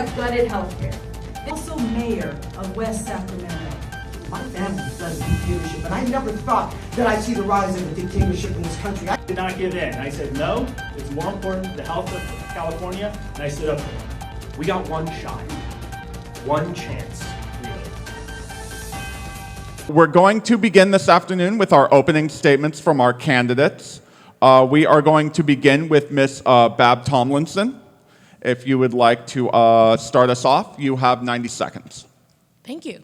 have gutted healthcare. Also mayor of West Sacramento. My family does dictatorship, and I never thought that I'd see the rise of a dictatorship in this country. I did not give in. I said, no, it's more important, the health of California, and I stood up for it. We got one shot, one chance, really. We're going to begin this afternoon with our opening statements from our candidates. We are going to begin with Ms. Babb Tomlinson. If you would like to start us off, you have 90 seconds. Thank you.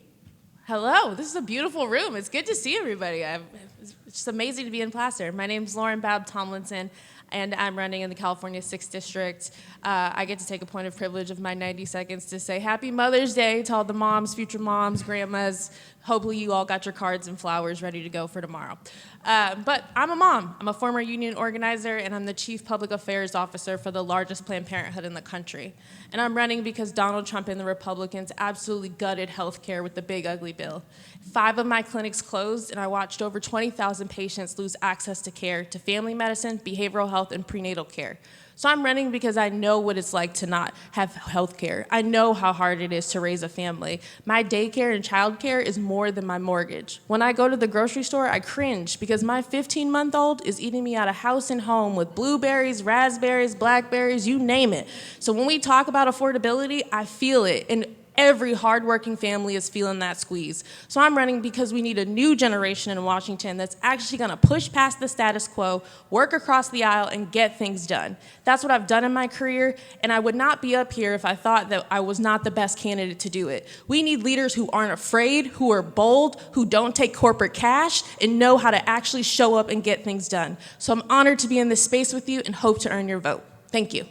Hello, this is a beautiful room. It's good to see everybody. It's just amazing to be in Placer. My name is Lauren Babb Tomlinson, and I'm running in the California 6th District. I get to take a point of privilege of my 90 seconds to say Happy Mother's Day to all the moms, future moms, grandmas. Hopefully you all got your cards and flowers ready to go for tomorrow. But I'm a mom. I'm a former union organizer, and I'm the Chief Public Affairs Officer for the largest Planned Parenthood in the country. And I'm running because Donald Trump and the Republicans absolutely gutted healthcare with the big ugly bill. 5 of my clinics closed, and I watched over 20,000 patients lose access to care, to family medicine, behavioral health, and prenatal care. So I'm running because I know what it's like to not have health care. I know how hard it is to raise a family. My daycare and childcare is more than my mortgage. When I go to the grocery store, I cringe because my 15-month-old is eating me out of house and home with blueberries, raspberries, blackberries, you name it. So when we talk about affordability, I feel it. And every hardworking family is feeling that squeeze. So I'm running because we need a new generation in Washington that's actually gonna push past the status quo, work across the aisle, and get things done. That's what I've done in my career, and I would not be up here if I thought that I was not the best candidate to do it. We need leaders who aren't afraid, who are bold, who don't take corporate cash, and know how to actually show up and get things done. So I'm honored to be in this space with you and hope to earn your vote. Thank you.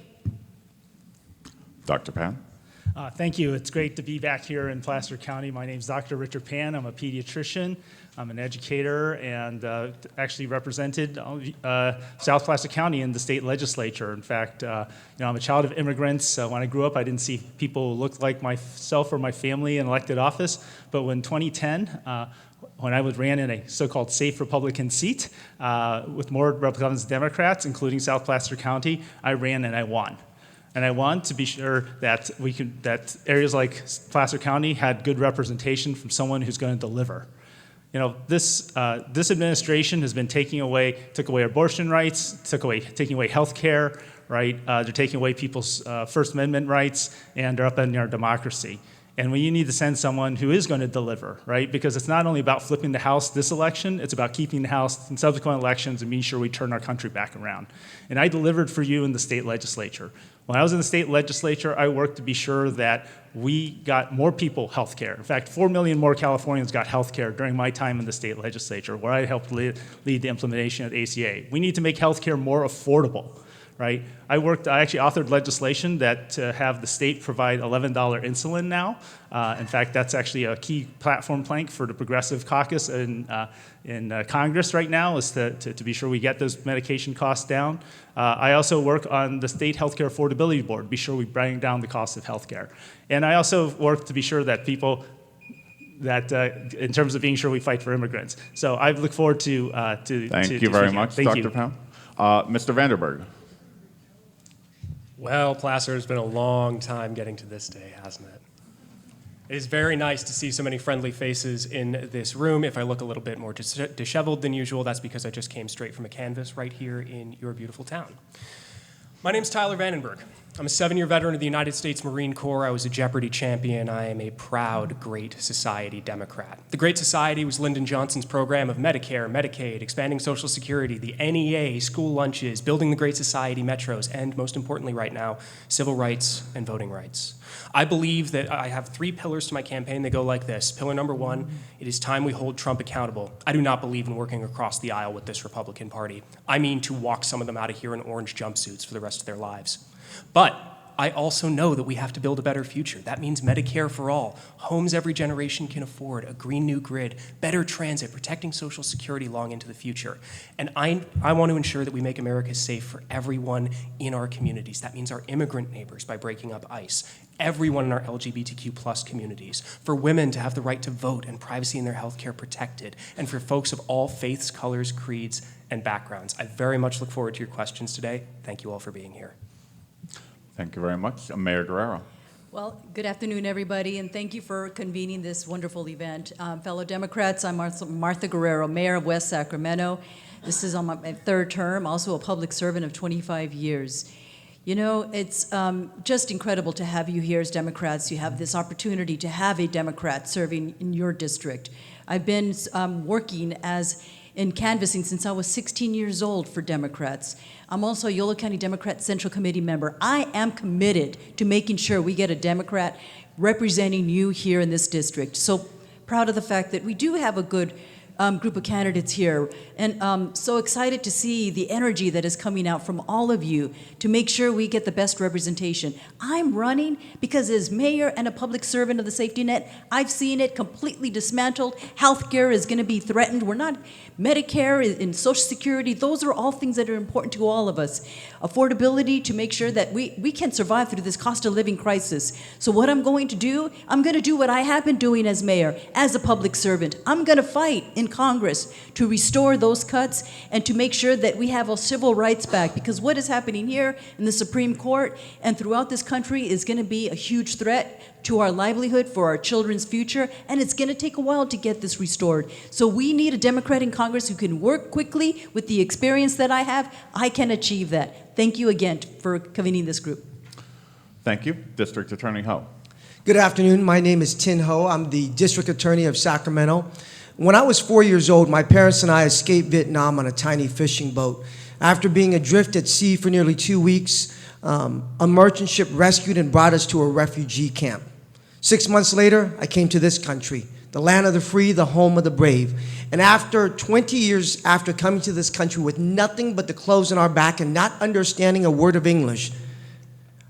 Dr. Pan. Thank you. It's great to be back here in Placer County. My name is Dr. Richard Pan. I'm a pediatrician. I'm an educator and actually represented South Placer County in the state legislature. In fact, I'm a child of immigrants. When I grew up, I didn't see people who looked like myself or my family in elected office. But when 2010, when I ran in a so-called safe Republican seat with more Republicans than Democrats, including South Placer County, I ran and I won. And I want to be sure that that areas like Placer County had good representation from someone who's going to deliver. You know, this administration has been took away abortion rights, taking away health care, right? They're taking away people's First Amendment rights, and they're upending our democracy. And we need to send someone who is going to deliver, right? Because it's not only about flipping the House this election, it's about keeping the House in subsequent elections and being sure we turn our country back around. And I delivered for you in the state legislature. When I was in the state legislature, I worked to be sure that we got more people health care. In fact, 4 million more Californians got health care during my time in the state legislature, where I helped lead the implementation of ACA. We need to make health care more affordable. Right? I actually authored legislation that to have the state provide $11 insulin now. In fact, that's actually a key platform plank for the Progressive Caucus in Congress right now, is to be sure we get those medication costs down. I also work on the State Healthcare Affordability Board, be sure we bring down the cost of healthcare. And I also work to be sure that in terms of being sure we fight for immigrants. So I look forward to Thank you very much, Dr. Pound. Mr. Vandenberg. Well, Placer, it's been a long time getting to this day, hasn't it? It is very nice to see so many friendly faces in this room. If I look a little bit more disheveled than usual, that's because I just came straight from a canvas right here in your beautiful town. My name's Tyler Vandenberg. I'm a 7-year veteran of the United States Marine Corps. I was a Jeopardy champion. I am a proud Great Society Democrat. The Great Society was Lyndon Johnson's program of Medicare, Medicaid, expanding Social Security, the NEA, school lunches, building the Great Society metros, and most importantly right now, civil rights and voting rights. I believe that I have 3 pillars to my campaign. They go like this. Pillar number 1, it is time we hold Trump accountable. I do not believe in working across the aisle with this Republican Party. I mean to walk some of them out of here in orange jumpsuits for the rest of their lives. But I also know that we have to build a better future. That means Medicare for all, homes every generation can afford, a green new grid, better transit, protecting Social Security long into the future. And I want to ensure that we make America safe for everyone in our communities. That means our immigrant neighbors by breaking up ICE, everyone in our LGBTQ plus communities, for women to have the right to vote and privacy in their health care protected, and for folks of all faiths, colors, creeds, and backgrounds. I very much look forward to your questions today. Thank you all for being here. Thank you very much. Mayor Guerrero. Well, good afternoon, everybody, and thank you for convening this wonderful event. Fellow Democrats, I'm Martha Guerrero, Mayor of West Sacramento. This is on my third term, also a public servant of 25 years. You know, it's just incredible to have you here as Democrats. You have this opportunity to have a Democrat serving in your district. I've been working in canvassing since I was 16 years old for Democrats. I'm also a Yolo County Democrat Central Committee member. I am committed to making sure we get a Democrat representing you here in this district. So proud of the fact that we do have a good group of candidates here, and so excited to see the energy that is coming out from all of you to make sure we get the best representation. I'm running because as mayor and a public servant of the safety net, I've seen it completely dismantled. Healthcare is going to be threatened. We're not Medicare and Social Security. Those are all things that are important to all of us. Affordability to make sure that we can survive through this cost of living crisis. So what I'm going to do what I have been doing as mayor, as a public servant. I'm going to fight in Congress to restore those cuts and to make sure that we have our civil rights back, because what is happening here in the Supreme Court and throughout this country is going to be a huge threat to our livelihood, for our children's future, and it's going to take a while to get this restored. So we need a Democrat in Congress who can work quickly. With the experience that I have, I can achieve that. Thank you again for convening this group. Thank you. District Attorney Ho. Good afternoon. My name is Tin Ho. I'm the District Attorney of Sacramento. When I was 4 years old, my parents and I escaped Vietnam on a tiny fishing boat. After being adrift at sea for nearly 2 weeks, a merchant ship rescued and brought us to a refugee camp. 6 months later, I came to this country, the land of the free, the home of the brave. And after 20 years after coming to this country with nothing but the clothes on our back and not understanding a word of English,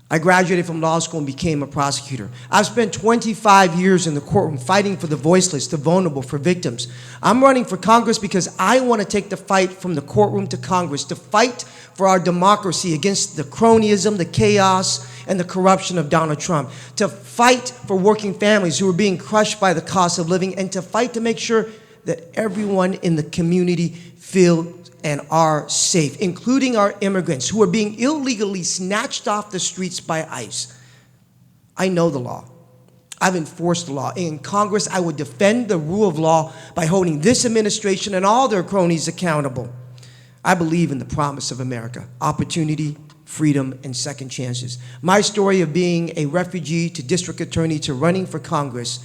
I graduated from law school and became a prosecutor. I've spent 25 years in the courtroom fighting for the voiceless, the vulnerable, for victims. I'm running for Congress because I want to take the fight from the courtroom to Congress, to fight for our democracy against the cronyism, the chaos, and the corruption of Donald Trump, to fight for working families who are being crushed by the cost of living, and to fight to make sure that everyone in the community feels and are safe, including our immigrants who are being illegally snatched off the streets by ICE. I know the law. I've enforced the law. In Congress, I would defend the rule of law by holding this administration and all their cronies accountable. I believe in the promise of America: opportunity, freedom, and second chances. My story of being a refugee to district attorney to running for Congress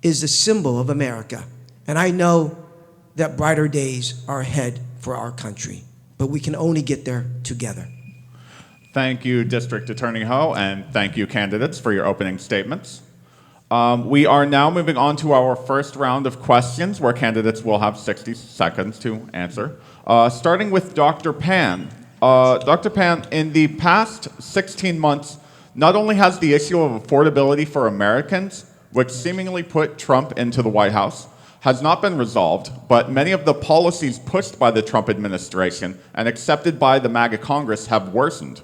is a symbol of America. And I know that brighter days are ahead for our country, but we can only get there together. Thank you, District Attorney Ho, and thank you, candidates, for your opening statements. We are now moving on to our first round of questions, where candidates will have 60 seconds to answer. Starting with Dr. Pan. Dr. Pan, in the past 16 months, not only has the issue of affordability for Americans, which seemingly put Trump into the White House, has not been resolved, but many of the policies pushed by the Trump administration and accepted by the MAGA Congress have worsened.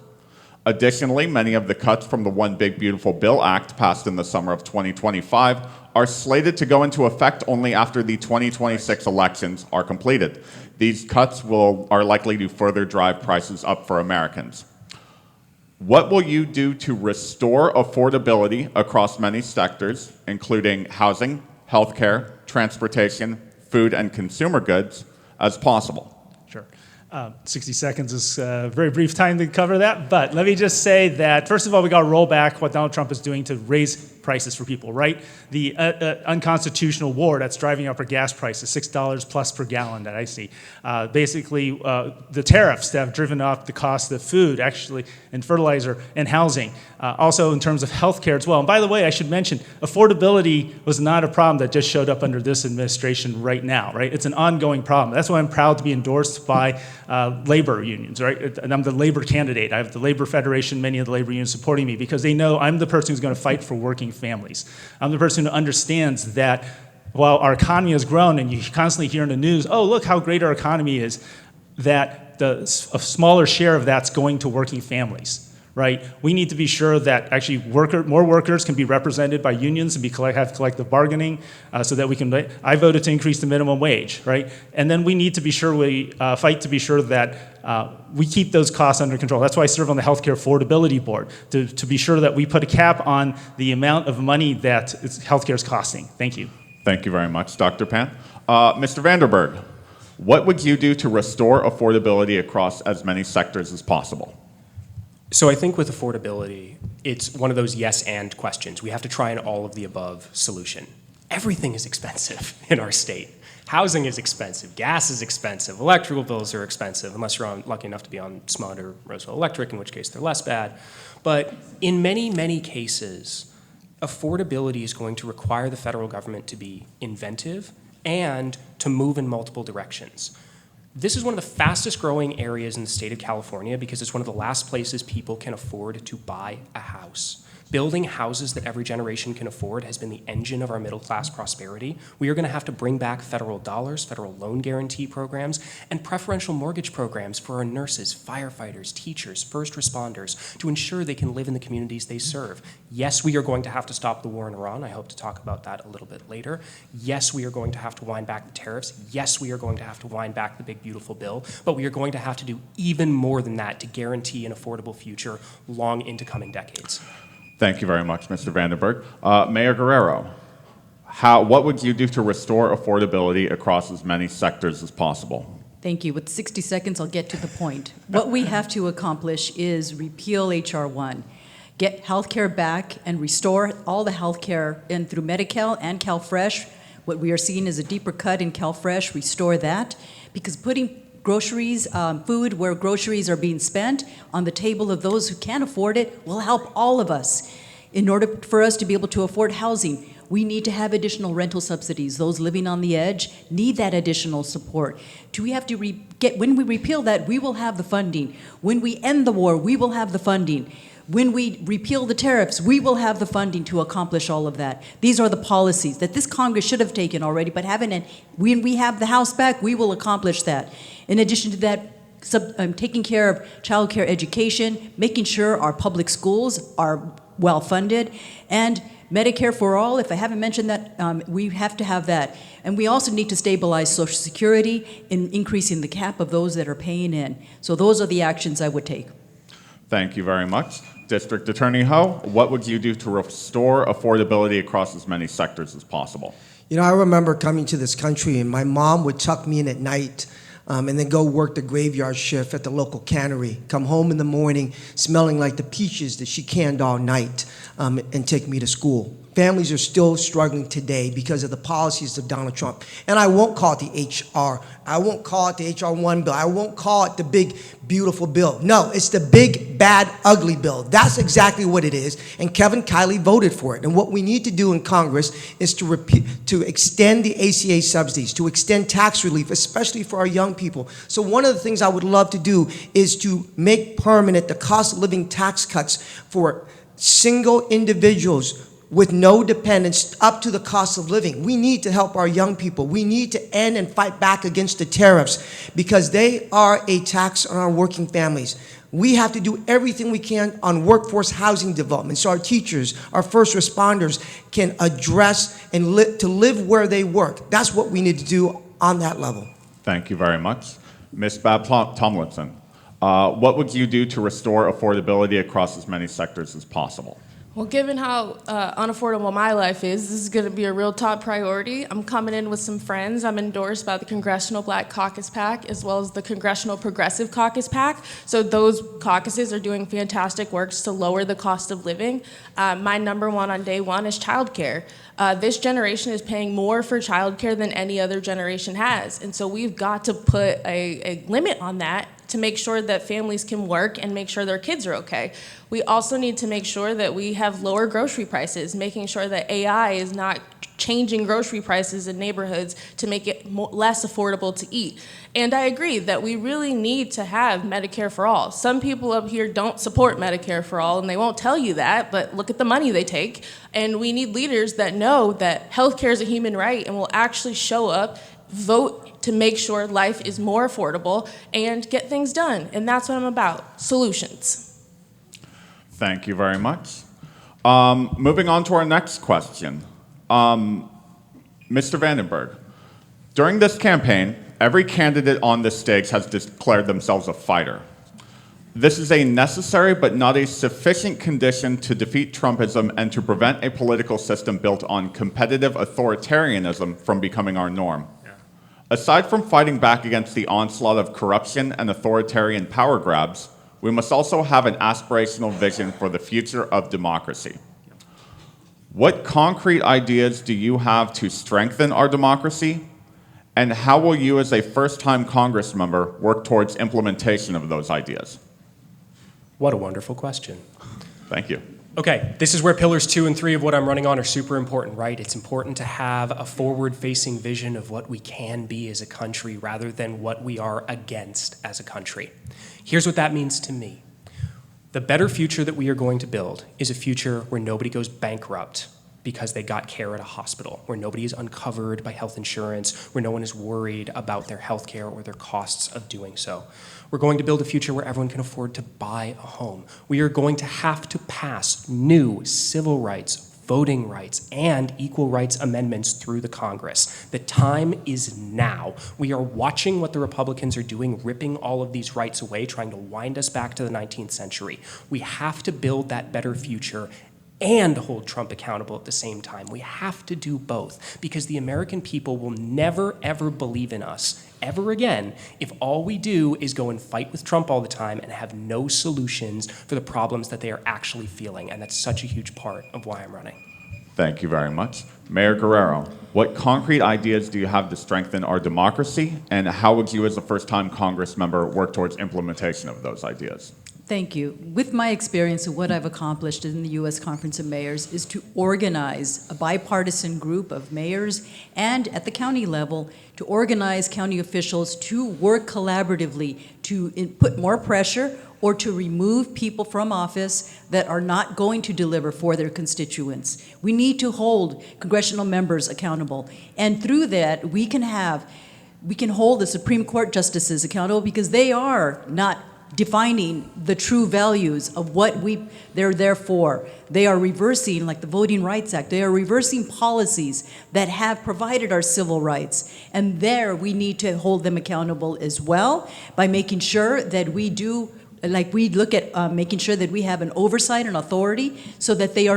Additionally, many of the cuts from the One Big Beautiful Bill Act passed in the summer of 2025 are slated to go into effect only after the 2026 elections are completed. These cuts are likely to further drive prices up for Americans. What will you do to restore affordability across many sectors, including housing, healthcare, transportation, food, and consumer goods, as possible? Sure. 60 seconds is a very brief time to cover that, but let me just say that, first of all, we got to roll back what Donald Trump is doing to raise prices for people, right? The unconstitutional war that's driving up our gas prices, $6 plus per gallon that I see. Basically, the tariffs that have driven up the cost of food, actually, and fertilizer and housing. Also in terms of healthcare as well. And by the way, I should mention, affordability was not a problem that just showed up under this administration right now, right? It's an ongoing problem. That's why I'm proud to be endorsed by labor unions, right? And I'm the labor candidate. I have the Labor Federation, many of the labor unions supporting me because they know I'm the person who's going to fight for working families. I'm the person who understands that while our economy has grown, and you constantly hear in the news, oh, look how great our economy is, that a smaller share of that's going to working families, right? We need to be sure that actually more workers can be represented by unions and have collective bargaining so that we can, I voted to increase the minimum wage, right? And then we need to be sure we fight to be sure that we keep those costs under control. That's why I serve on the Healthcare Affordability Board, to be sure that we put a cap on the amount of money that healthcare is costing. Thank you. Thank you very much, Dr. Pan. Mr. Vandenberg, what would you do to restore affordability across as many sectors as possible? So I think with affordability, it's one of those yes and questions. We have to try an all of the above solution. Everything is expensive in our state. Housing is expensive, gas is expensive, electrical bills are expensive, unless you're lucky enough to be on SMUD or Roseville Electric, in which case they're less bad. But in many, many cases, affordability is going to require the federal government to be inventive and to move in multiple directions. This is one of the fastest growing areas in the state of California because it's one of the last places people can afford to buy a house. Building houses that every generation can afford has been the engine of our middle class prosperity. We are going to have to bring back federal dollars, federal loan guarantee programs, and preferential mortgage programs for our nurses, firefighters, teachers, first responders to ensure they can live in the communities they serve. Yes, we are going to have to stop the war in Iran. I hope to talk about that a little bit later. Yes, we are going to have to wind back the tariffs. Yes, we are going to have to wind back the big beautiful bill, but we are going to have to do even more than that to guarantee an affordable future long into coming decades. Thank you very much, Mr. Vandenberg. Mayor Guerrero, what would you do to restore affordability across as many sectors as possible? Thank you. With 60 seconds, I'll get to the point. What we have to accomplish is repeal H.R. 1, get healthcare back and restore all the healthcare in through Medi-Cal and CalFresh. What we are seeing is a deeper cut in CalFresh, restore that, because putting groceries, food where groceries are being spent on the table of those who can't afford it will help all of us. In order for us to be able to afford housing, we need to have additional rental subsidies. Those living on the edge need that additional support. We have to when we repeal that, we will have the funding. When we end the war, we will have the funding. When we repeal the tariffs, we will have the funding to accomplish all of that. These are the policies that this Congress should have taken already, but haven't. And when we have the House back, we will accomplish that. In addition to that, taking care of child care education, making sure our public schools are well funded, and Medicare for all, if I haven't mentioned that, we have to have that. And we also need to stabilize Social Security in increasing the cap of those that are paying in. So those are the actions I would take. Thank you very much. District Attorney Ho, what would you do to restore affordability across as many sectors as possible? You know, I remember coming to this country and my mom would tuck me in at night and then go work the graveyard shift at the local cannery, come home in the morning smelling like the peaches that she canned all night and take me to school. Families are still struggling today because of the policies of Donald Trump. And I won't call it the HR. I won't call it the HR 1 bill. I won't call it the big, beautiful bill. No, it's the big, bad, ugly bill. That's exactly what it is. And Kevin Kiley voted for it. And what we need to do in Congress is to extend the ACA subsidies, to extend tax relief, especially for our young people. So one of the things I would love to do is to make permanent the cost of living tax cuts for single individuals with no dependents up to the cost of living. We need to help our young people. We need to end and fight back against the tariffs because they are a tax on our working families. We have to do everything we can on workforce housing development so our teachers, our first responders can address and live where they work. That's what we need to do on that level. Thank you very much. Ms. Babb Tomlinson, what would you do to restore affordability across as many sectors as possible? Well, given how unaffordable my life is, this is going to be a real top priority. I'm coming in with some friends. I'm endorsed by the Congressional Black Caucus PAC as well as the Congressional Progressive Caucus PAC. So those caucuses are doing fantastic works to lower the cost of living. My number one on day one is childcare. This generation is paying more for childcare than any other generation has. And so we've got to put a limit on that to make sure that families can work and make sure their kids are okay. We also need to make sure that we have lower grocery prices, making sure that AI is not changing grocery prices in neighborhoods to make it less affordable to eat. And I agree that we really need to have Medicare for all. Some people up here don't support Medicare for all, and they won't tell you that, but look at the money they take. And we need leaders that know that healthcare is a human right and will actually show up, vote to make sure life is more affordable and get things done. And that's what I'm about, solutions. Thank you very much. Moving on to our next question. Mr. Vandenberg, during this campaign, every candidate on this stage has declared themselves a fighter. This is a necessary but not a sufficient condition to defeat Trumpism and to prevent a political system built on competitive authoritarianism from becoming our norm. Aside from fighting back against the onslaught of corruption and authoritarian power grabs, we must also have an aspirational vision for the future of democracy. What concrete ideas do you have to strengthen our democracy, and how will you as a first-time Congress member work towards implementation of those ideas? What a wonderful question. Thank you. Okay, this is where pillars 2 and 3 of what I'm running on are super important, right? It's important to have a forward-facing vision of what we can be as a country rather than what we are against as a country. Here's what that means to me. The better future that we are going to build is a future where nobody goes bankrupt because they got care at a hospital, where nobody is uncovered by health insurance, where no one is worried about their health care or their costs of doing so. We're going to build a future where everyone can afford to buy a home. We are going to have to pass new civil rights, voting rights, and equal rights amendments through the Congress. The time is now. We are watching what the Republicans are doing, ripping all of these rights away, trying to wind us back to the 19th century. We have to build that better future and hold Trump accountable at the same time. We have to do both because the American people will never, ever believe in us ever again if all we do is go and fight with Trump all the time and have no solutions for the problems that they are actually feeling. And that's such a huge part of why I'm running. Thank you very much. Mayor Guerrero, what concrete ideas do you have to strengthen our democracy, and how would you as a first-time Congress member work towards implementation of those ideas? Thank you. With my experience of what I've accomplished in the U.S. Conference of Mayors is to organize a bipartisan group of mayors and at the county level to organize county officials to work collaboratively to put more pressure or to remove people from office that are not going to deliver for their constituents. We need to hold congressional members accountable. And through that, we can hold the Supreme Court justices accountable because they are not defining the true values of what they're there for. They are reversing, like the Voting Rights Act, they are reversing policies that have provided our civil rights. And there we need to hold them accountable as well by making sure that we do, like we look at making sure that we have an oversight and authority so that we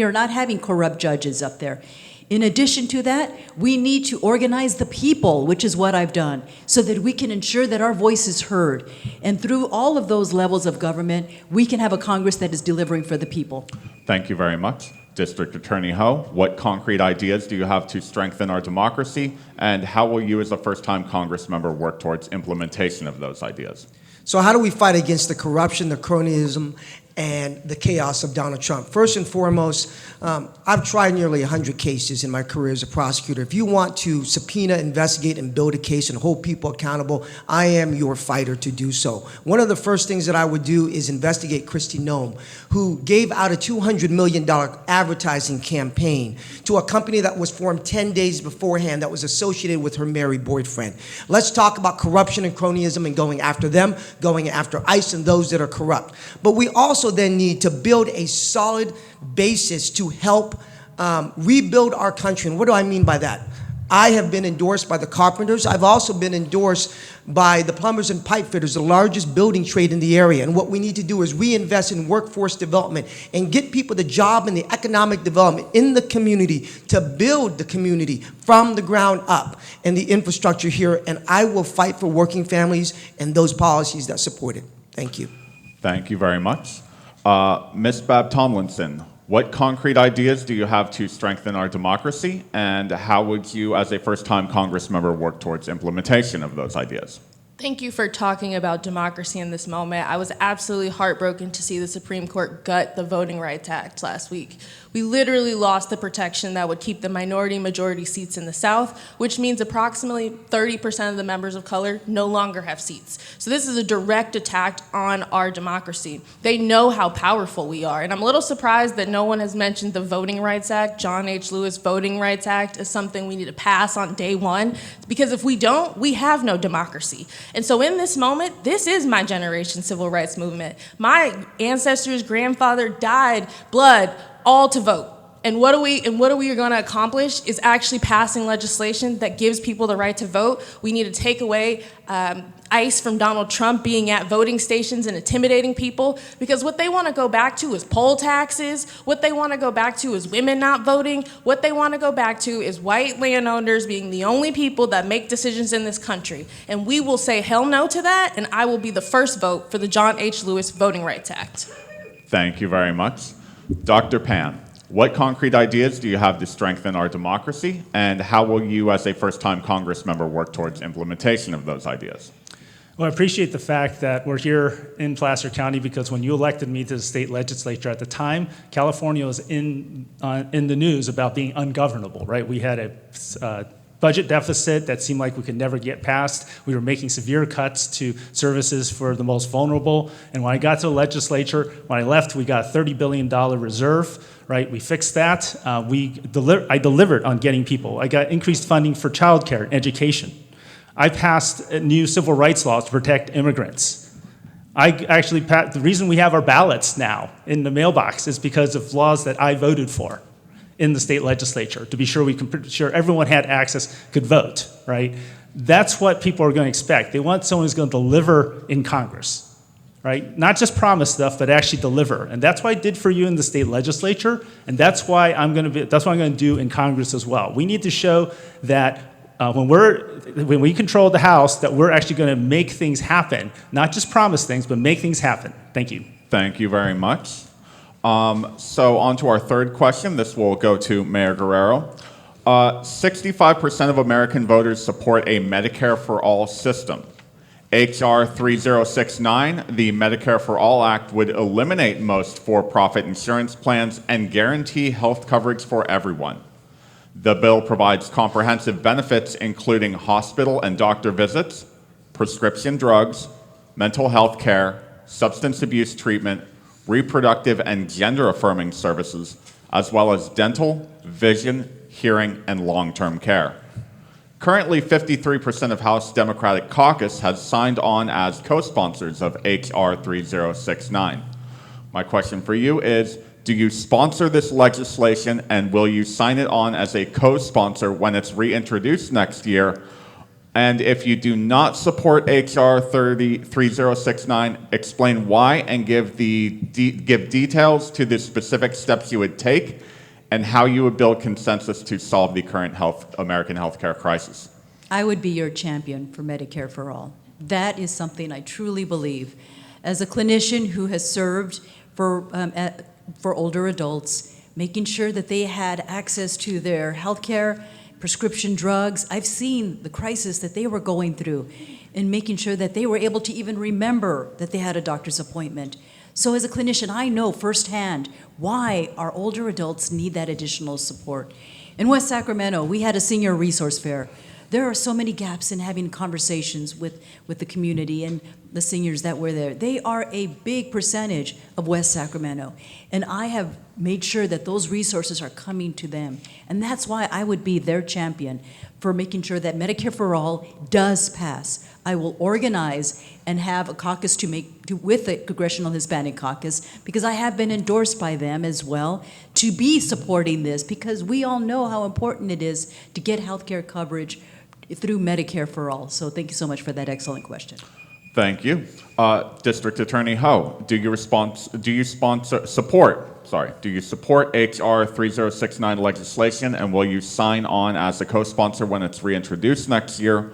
are not having corrupt judges up there. In addition to that, we need to organize the people, which is what I've done, so that we can ensure that our voice is heard. And through all of those levels of government, we can have a Congress that is delivering for the people. Thank you very much. District Attorney Ho, what concrete ideas do you have to strengthen our democracy, and how will you as a first-time Congress member work towards implementation of those ideas? So how do we fight against the corruption, the cronyism, and the chaos of Donald Trump? First and foremost, I've tried nearly 100 cases in my career as a prosecutor. If you want to subpoena, investigate, and build a case and hold people accountable, I am your fighter to do so. One of the first things that I would do is investigate Kristi Noem, who gave out a $200 million advertising campaign to a company that was formed 10 days beforehand that was associated with her married boyfriend. Let's talk about corruption and cronyism and going after them, going after ICE and those that are corrupt. But we also then need to build a solid basis to help rebuild our country. And what do I mean by that? I have been endorsed by the carpenters. I've also been endorsed by the plumbers and pipe fitters, the largest building trade in the area. And what we need to do is reinvest in workforce development and get people the job and the economic development in the community to build the community from the ground up and the infrastructure here. And I will fight for working families and those policies that support it. Thank you. Thank you very much. Ms. Babb Tomlinson, what concrete ideas do you have to strengthen our democracy, and how would you, as a first-time Congress member, work towards implementation of those ideas? Thank you for talking about democracy in this moment. I was absolutely heartbroken to see the Supreme Court gut the Voting Rights Act last week. We literally lost the protection that would keep the minority-majority seats in the South, which means approximately 30% of the members of color no longer have seats. So this is a direct attack on our democracy. They know how powerful we are, and I'm a little surprised that no one has mentioned the Voting Rights Act, John H. Lewis Voting Rights Act, as something we need to pass on day one, because if we don't, we have no democracy. And so in this moment, this is my generation's civil rights movement. My ancestors' grandfather died, blood, all to vote. And what are we going to accomplish is actually passing legislation that gives people the right to vote. We need to take away ICE from Donald Trump being at voting stations and intimidating people, because what they want to go back to is poll taxes. What they want to go back to is women not voting. What they want to go back to is white landowners being the only people that make decisions in this country. And we will say hell no to that, and I will be the first vote for the John H. Lewis Voting Rights Act. Thank you very much. Dr. Pan, what concrete ideas do you have to strengthen our democracy, and how will you, as a first-time Congress member, work towards implementation of those ideas? Well, I appreciate the fact that we're here in Placer County, because when you elected me to the state legislature at the time, California was in the news about being ungovernable, right? We had a budget deficit that seemed like we could never get past. We were making severe cuts to services for the most vulnerable. And when I got to the legislature, when I left, we got a $30 billion reserve, right? We fixed that. I delivered on getting people. I got increased funding for childcare and education. I passed new civil rights laws to protect immigrants. The reason we have our ballots now in the mailbox is because of laws that I voted for in the state legislature, to be sure everyone had access, could vote, right? That's what people are going to expect. They want someone who's going to deliver in Congress, right? Not just promise stuff, but actually deliver. And that's what I did for you in the state legislature, and that's what I'm going to do in Congress as well. We need to show that when we control the House, that we're actually going to make things happen, not just promise things, but make things happen. Thank you. Thank you very much. So on to our third question. This will go to Mayor Guerrero. 65% of American voters support a Medicare for All system. H.R. 3069, the Medicare for All Act, would eliminate most for-profit insurance plans and guarantee health coverage for everyone. The bill provides comprehensive benefits, including hospital and doctor visits, prescription drugs, mental health care, substance abuse treatment, reproductive and gender-affirming services, as well as dental, vision, hearing, and long-term care. Currently, 53% of House Democratic Caucus has signed on as co-sponsors of H.R. 3069. My question for you is, do you sponsor this legislation, and will you sign it on as a co-sponsor when it's reintroduced next year? And if you do not support H.R. 3069, explain why and give details to the specific steps you would take and how you would build consensus to solve the current American healthcare crisis. I would be your champion for Medicare for All. That is something I truly believe. As a clinician who has served for older adults, making sure that they had access to their health care, prescription drugs. I've seen the crisis that they were going through and making sure that they were able to even remember that they had a doctor's appointment. So as a clinician, I know firsthand why our older adults need that additional support. In West Sacramento, we had a senior resource fair. There are so many gaps in having conversations with the community and the seniors that were there. They are a big percentage of West Sacramento, and I have made sure that those resources are coming to them. And that's why I would be their champion for making sure that Medicare for All does pass. I will organize and have a caucus with the Congressional Hispanic Caucus, because I have been endorsed by them as well to be supporting this, because we all know how important it is to get health care coverage through Medicare for All. So thank you so much for that excellent question. Thank you. District Attorney Ho, do you support H.R. 3069 legislation, and will you sign on as a co-sponsor when it's reintroduced next year?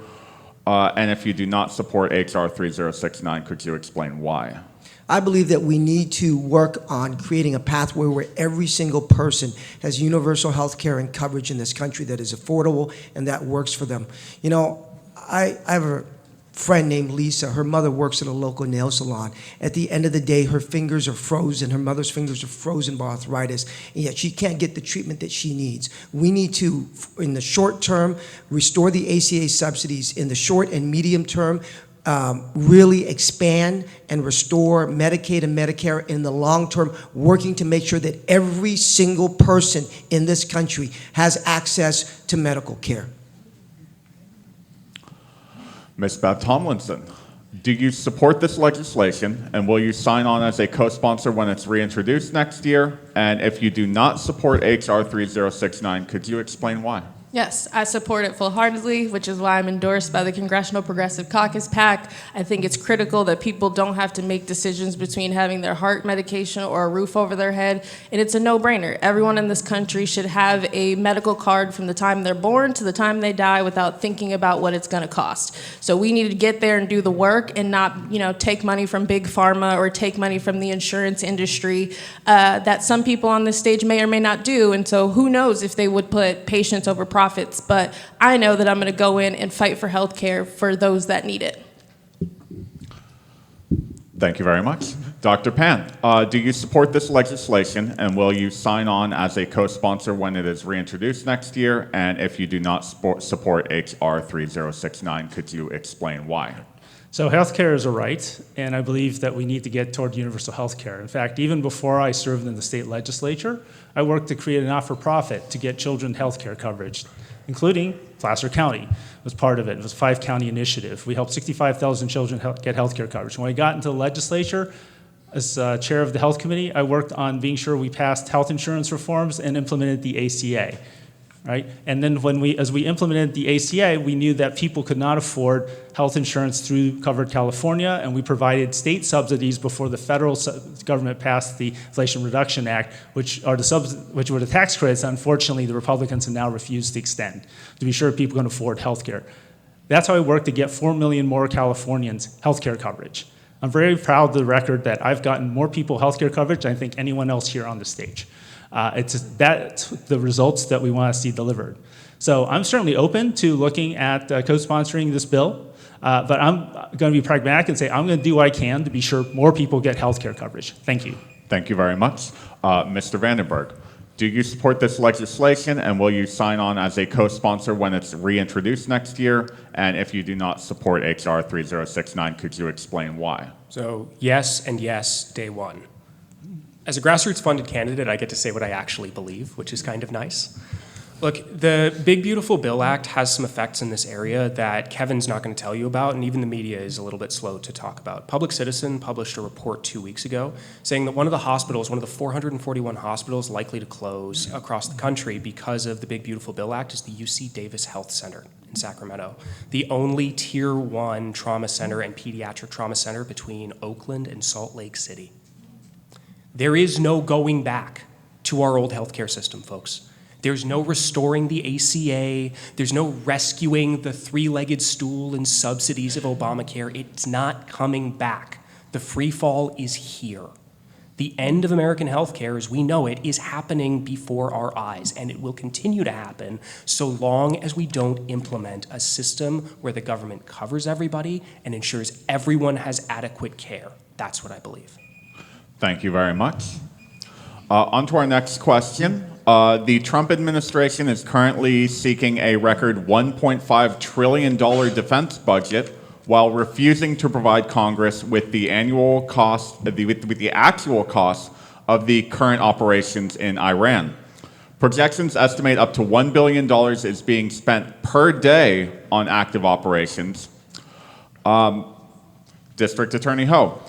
And if you do not support H.R. 3069, could you explain why? I believe that we need to work on creating a pathway where every single person has universal health care and coverage in this country that is affordable and that works for them. You know, I have a friend named Lisa. Her mother works at a local nail salon. At the end of the day, her fingers are frozen. Her mother's fingers are frozen by arthritis, and yet she can't get the treatment that she needs. We need to, in the short term, restore the ACA subsidies. In the short and medium term, really expand and restore Medicaid and Medicare. In the long term, working to make sure that every single person in this country has access to medical care. Ms. Babb Tomlinson, do you support this legislation, and will you sign on as a co-sponsor when it's reintroduced next year? And if you do not support H.R. 3069, could you explain why? Yes, I support it full-heartedly, which is why I'm endorsed by the Congressional Progressive Caucus PAC. I think it's critical that people don't have to make decisions between having their heart medication or a roof over their head, and it's a no-brainer. Everyone in this country should have a medical card from the time they're born to the time they die without thinking about what it's going to cost. So we need to get there and do the work and not, take money from big pharma or take money from the insurance industry that some people on this stage may or may not do. And so who knows if they would put patients over profits, but I know that I'm going to go in and fight for health care for those that need it. Thank you very much. Dr. Pan, do you support this legislation, and will you sign on as a co-sponsor when it is reintroduced next year? And if you do not support H.R. 3069, could you explain why? So healthcare is a right, and I believe that we need to get toward universal healthcare. In fact, even before I served in the state legislature, I worked to create a not-for-profit to get children healthcare coverage, including Placer County was part of it. It was a 5-county initiative. We helped 65,000 children get healthcare coverage. When I got into the legislature, as chair of the health committee, I worked on being sure we passed health insurance reforms and implemented the ACA. Right? And then as we implemented the ACA, we knew that people could not afford health insurance through Covered California, and we provided state subsidies before the federal government passed the Inflation Reduction Act, which were the tax credits. Unfortunately, the Republicans have now refused to extend to be sure people can afford health care. That's how I worked to get 4 million more Californians health care coverage. I'm very proud of the record that I've gotten more people health care coverage than I think anyone else here on the stage. That's the results that we want to see delivered. So I'm certainly open to looking at co-sponsoring this bill, but I'm going to be pragmatic and say I'm going to do what I can to be sure more people get health care coverage. Thank you. Thank you very much. Mr. Vandenberg, do you support this legislation, and will you sign on as a co-sponsor when it's reintroduced next year? And if you do not support H.R. 3069, could you explain why? So yes and yes, day one. As a grassroots-funded candidate, I get to say what I actually believe, which is kind of nice. Look, the Big Beautiful Bill Act has some effects in this area that Kevin's not going to tell you about, and even the media is a little bit slow to talk about. Public Citizen published a report 2 weeks ago saying that one of the 441 hospitals likely to close across the country because of the Big Beautiful Bill Act is the UC Davis Health Center in Sacramento, the only Tier 1 trauma center and pediatric trauma center between Oakland and Salt Lake City. There is no going back to our old healthcare system, folks. There's no restoring the ACA. There's no rescuing the three-legged stool and subsidies of Obamacare. It's not coming back. The free fall is here. The end of American healthcare as we know it is happening before our eyes, and it will continue to happen so long as we don't implement a system where the government covers everybody and ensures everyone has adequate care. That's what I believe. Thank you very much. On to our next question. The Trump administration is currently seeking a record $1.5 trillion defense budget while refusing to provide Congress with the annual cost, with the actual cost of the current operations in Iran. Projections estimate up to $1 billion is being spent per day on active operations. District Attorney Ho,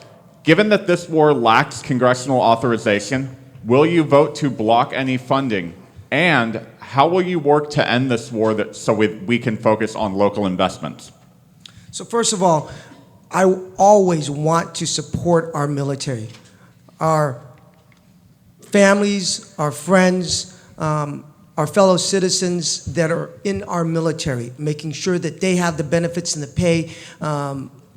given that this war lacks congressional authorization, will you vote to block any funding? And how will you work to end this war so we can focus on local investments? So first of all, I always want to support our military, our families, our friends, our fellow citizens that are in our military, making sure that they have the benefits and the pay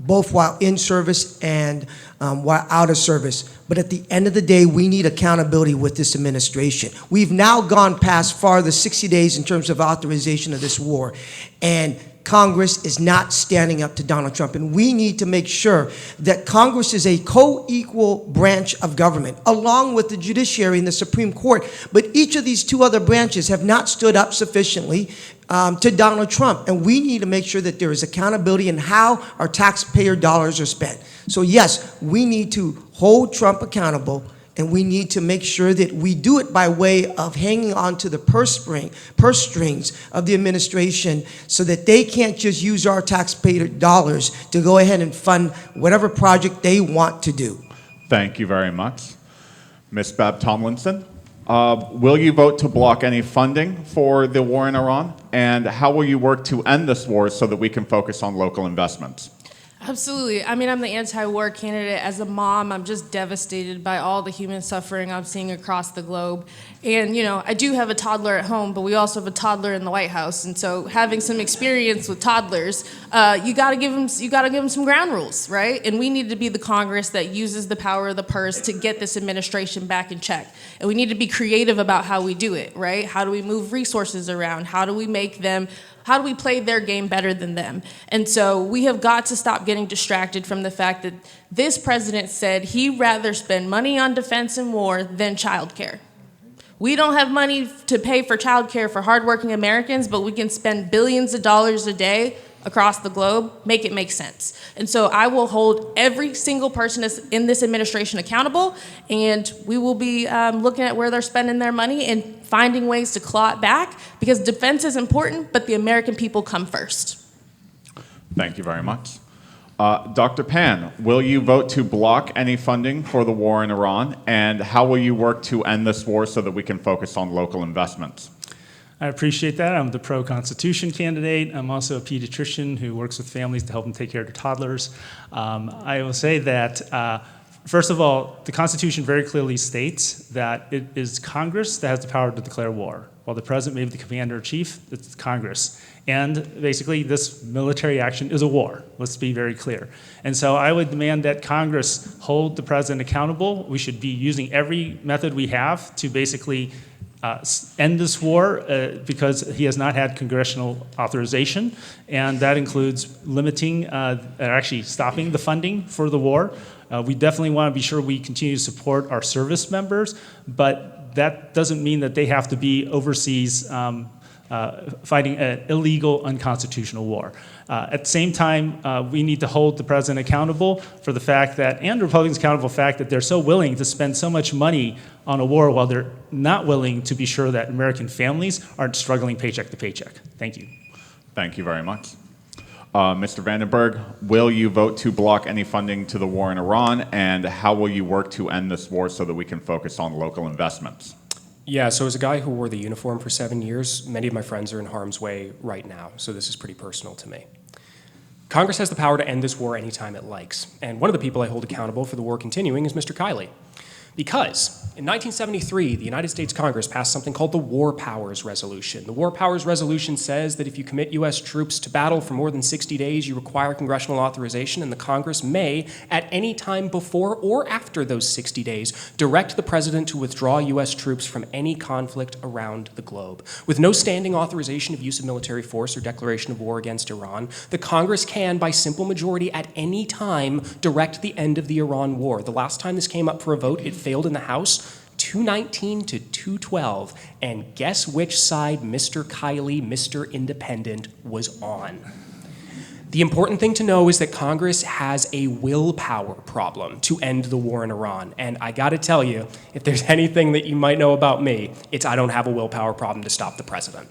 both while in service and while out of service. But at the end of the day, we need accountability with this administration. We've now gone past the 60 days in terms of authorization of this war, and Congress is not standing up to Donald Trump. And we need to make sure that Congress is a co-equal branch of government, along with the judiciary and the Supreme Court. But each of these two other branches have not stood up sufficiently to Donald Trump. And we need to make sure that there is accountability in how our taxpayer dollars are spent. So yes, we need to hold Trump accountable And we need to make sure that we do it by way of hanging on to the purse strings of the administration so that they can't just use our taxpayer dollars to go ahead and fund whatever project they want to do. Thank you very much. Ms. Babb Tomlinson, will you vote to block any funding for the war in Iran? And how will you work to end this war so that we can focus on local investments? Absolutely. I mean, I'm the anti-war candidate. As a mom, I'm just devastated by all the human suffering I'm seeing across the globe. And, you know, I do have a toddler at home, but we also have a toddler in the White House. And so having some experience with toddlers, you got to give them some ground rules, right? And we need to be the Congress that uses the power of the purse to get this administration back in check. And we need to be creative about how we do it, right? How do we move resources around? How do we play their game better than them? And so we have got to stop getting distracted from the fact that this president said he'd rather spend money on defense and war than childcare. We don't have money to pay for childcare for hardworking Americans, but we can spend billions of dollars a day across the globe, make it make sense. And so I will hold every single person in this administration accountable, and we will be looking at where they're spending their money and finding ways to claw it back, because defense is important, but the American people come first. Thank you very much. Dr. Pan, will you vote to block any funding for the war in Iran? And how will you work to end this war so that we can focus on local investments? I appreciate that. I'm the pro-Constitution candidate. I'm also a pediatrician who works with families to help them take care of their toddlers. I will say that, first of all, the Constitution very clearly states that it is Congress that has the power to declare war. While the president may be the commander-in-chief, it's Congress. And basically, this military action is a war. Let's be very clear. And so I would demand that Congress hold the president accountable. We should be using every method we have to basically end this war because he has not had congressional authorization, and that includes limiting, actually stopping the funding for the war. We definitely want to be sure we continue to support our service members, but that doesn't mean that they have to be overseas fighting an illegal, unconstitutional war. At the same time, we need to hold the president accountable for the fact that, and Republicans accountable for the fact that they're so willing to spend so much money on a war while they're not willing to be sure that American families aren't struggling paycheck to paycheck. Thank you. Thank you very much. Mr. Vandenberg, will you vote to block any funding to the war in Iran? And how will you work to end this war so that we can focus on local investments? Yeah, so as a guy who wore the uniform for 7 years, many of my friends are in harm's way right now, so this is pretty personal to me. Congress has the power to end this war anytime it likes, and one of the people I hold accountable for the war continuing is Mr. Kiley. Because in 1973, the United States Congress passed something called the War Powers Resolution. The War Powers Resolution says that if you commit U.S. troops to battle for more than 60 days, you require congressional authorization, and the Congress may, at any time before or after those 60 days, direct the president to withdraw U.S. troops from any conflict around the globe. With no standing authorization of use of military force or declaration of war against Iran, the Congress can, by simple majority at any time, direct the end of the Iran war. The last time this came up for a vote, it failed in the House, 219 to 212, and guess which side Mr. Kiley, Mr. Independent, was on. The important thing to know is that Congress has a willpower problem to end the war in Iran, and I gotta tell you, if there's anything that you might know about me, it's I don't have a willpower problem to stop the president.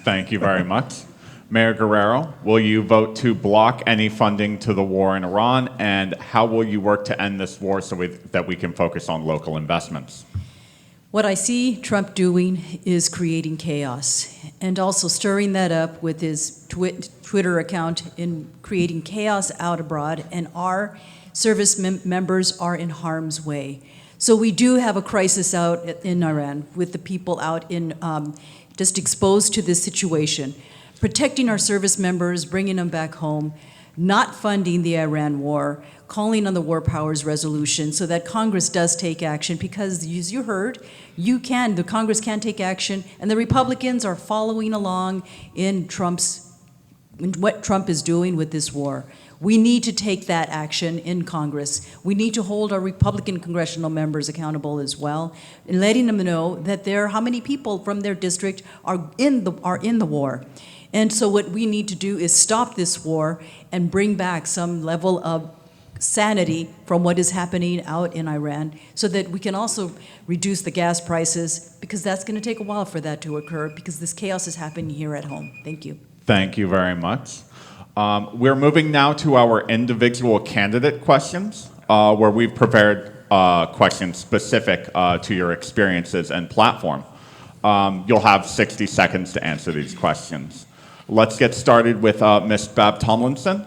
Thank you very much. Mayor Guerrero, will you vote to block any funding to the war in Iran, and how will you work to end this war so that we can focus on local investments? What I see Trump doing is creating chaos and also stirring that up with his Twitter account in creating chaos out abroad, and our service members are in harm's way. So we do have a crisis out in Iran with the people out in just exposed to this situation. Protecting our service members, bringing them back home, not funding the Iran war, calling on the War Powers Resolution so that Congress does take action, because as you heard, the Congress can take action, and the Republicans are following along in what Trump is doing with this war. We need to take that action in Congress. We need to hold our Republican congressional members accountable as well, and letting them know that how many people from their district are in the war. And so what we need to do is stop this war and bring back some level of sanity from what is happening out in Iran, so that we can also reduce the gas prices, because that's going to take a while for that to occur, because this chaos is happening here at home. Thank you. Thank you very much. We're moving now to our individual candidate questions, where we've prepared questions specific to your experiences and platform. You'll have 60 seconds to answer these questions. Let's get started with Ms. Babb Tomlinson.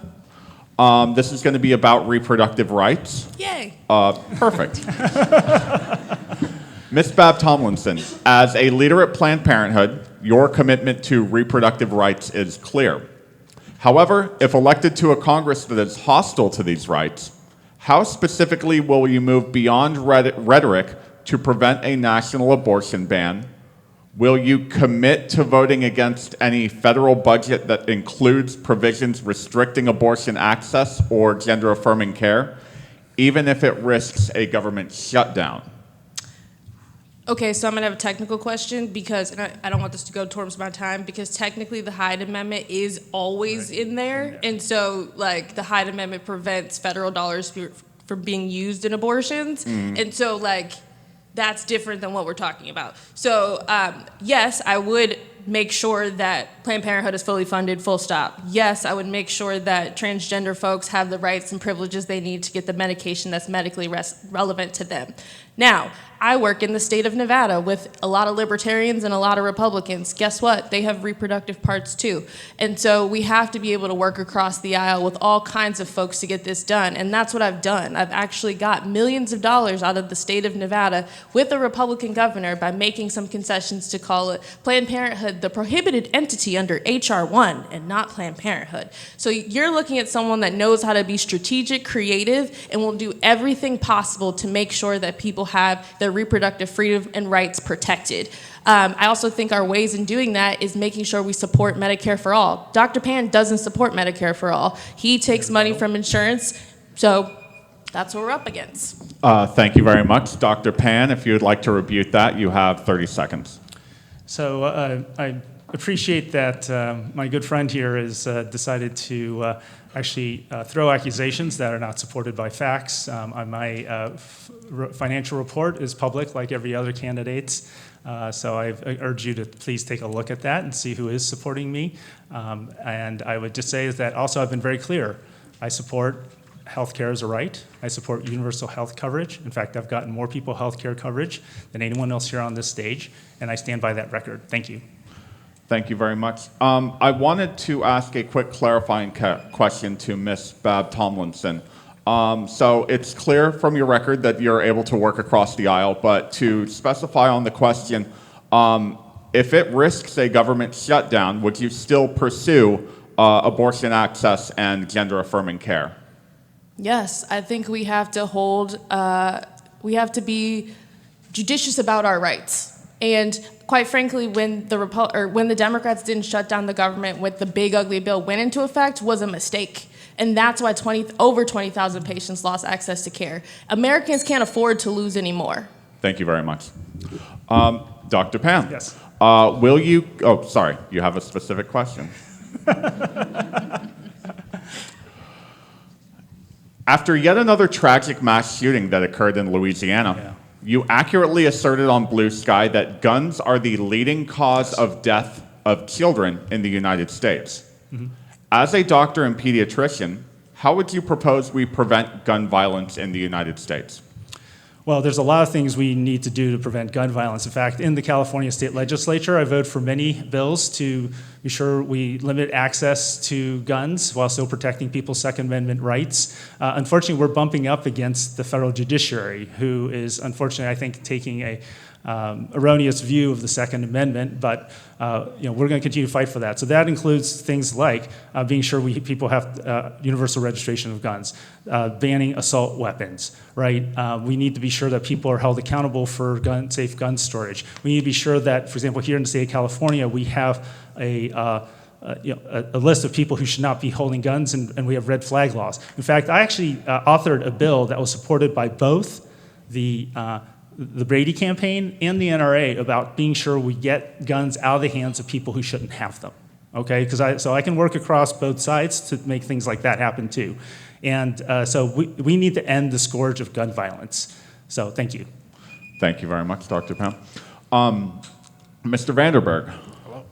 This is going to be about reproductive rights. Yay. Perfect. Ms. Babb Tomlinson, as a leader at Planned Parenthood, your commitment to reproductive rights is clear. However, if elected to a Congress that is hostile to these rights, how specifically will you move beyond rhetoric to prevent a national abortion ban? Will you commit to voting against any federal budget that includes provisions restricting abortion access or gender-affirming care, even if it risks a government shutdown? Okay, so I'm gonna have a technical question because, and I don't want this to go towards my time, because technically the Hyde Amendment is always in there. And so like the Hyde Amendment prevents federal dollars from being used in abortions. And so like, that's different than what we're talking about. So yes, I would make sure that Planned Parenthood is fully funded, full stop. Yes, I would make sure that transgender folks have the rights and privileges they need to get the medication that's medically relevant to them. Now, I work in the state of Nevada with a lot of libertarians and a lot of Republicans. Guess what? They have reproductive parts too. And so we have to be able to work across the aisle with all kinds of folks to get this done. And that's what I've done. I've actually got millions of dollars out of the state of Nevada with a Republican governor by making some concessions to call it Planned Parenthood the prohibited entity under H.R. 1 and not Planned Parenthood. So you're looking at someone that knows how to be strategic, creative, and will do everything possible to make sure that people have their reproductive freedom and rights protected. I also think our ways in doing that is making sure we support Medicare for all. Dr. Pan doesn't support Medicare for all. He takes money from insurance, so that's what we're up against. Thank you very much. Dr. Pan, if you would like to rebuke that, you have 30 seconds. So I appreciate that my good friend here has decided to actually throw accusations that are not supported by facts. My financial report is public like every other candidate's. So I urge you to please take a look at that and see who is supporting me. And I would just say is that also I've been very clear. I support health care as a right. I support universal health coverage. In fact, I've gotten more people health care coverage than anyone else here on this stage, and I stand by that record. Thank you. Thank you very much. I wanted to ask a quick clarifying question to Ms. Babb Tomlinson. So it's clear from your record that you're able to work across the aisle, but to specify on the question, if it risks a government shutdown, would you still pursue abortion access and gender-affirming care? Yes, I think we have to we have to be judicious about our rights. And quite frankly, when the Democrats didn't shut down the government when the big ugly bill went into effect was a mistake. And that's why over 20,000 patients lost access to care. Americans can't afford to lose anymore. Thank you very much. Dr. Pan. Yes. Will you, oh, sorry, you have a specific question. After yet another tragic mass shooting that occurred in Louisiana, you accurately asserted on Blue Sky that guns are the leading cause of death of children in the United States. As a doctor and pediatrician, how would you propose we prevent gun violence in the United States? Well, there's a lot of things we need to do to prevent gun violence. In fact, in the California State Legislature, I voted for many bills to be sure we limit access to guns while still protecting people's Second Amendment rights. Unfortunately, we're bumping up against the federal judiciary, who is, unfortunately, I think, taking a erroneous view of the Second Amendment, but we're going to continue to fight for that. So that includes things like being sure people have universal registration of guns, banning assault weapons, right? We need to be sure that people are held accountable for safe gun storage. We need to be sure that, for example, here in the state of California, we have a list of people who should not be holding guns, and we have red flag laws. In fact, I actually authored a bill that was supported by both the Brady campaign and the NRA about being sure we get guns out of the hands of people who shouldn't have them. Okay, so I can work across both sides to make things like that happen too. And so we need to end the scourge of gun violence. So thank you. Thank you very much, Dr. Pam. Mr. Vandenberg. Hello.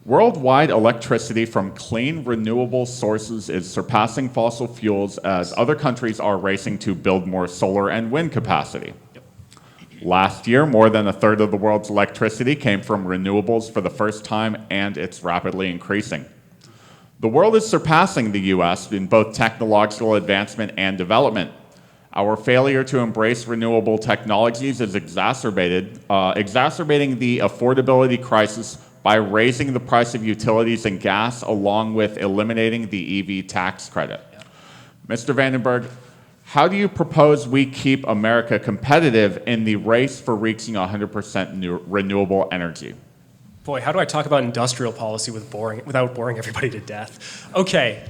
Worldwide electricity from clean, renewable sources is surpassing fossil fuels as other countries are racing to build more solar and wind capacity. Last year, more than a third of the world's electricity came from renewables for the first time, and it's rapidly increasing. The world is surpassing the US in both technological advancement and development. Our failure to embrace renewable technologies is exacerbating the affordability crisis by raising the price of utilities and gas, along with eliminating the EV tax credit. Mr. Vandenberg, how do you propose we keep America competitive in the race for reaching 100% renewable energy? Boy, how do I talk about industrial policy without boring everybody to death? Okay,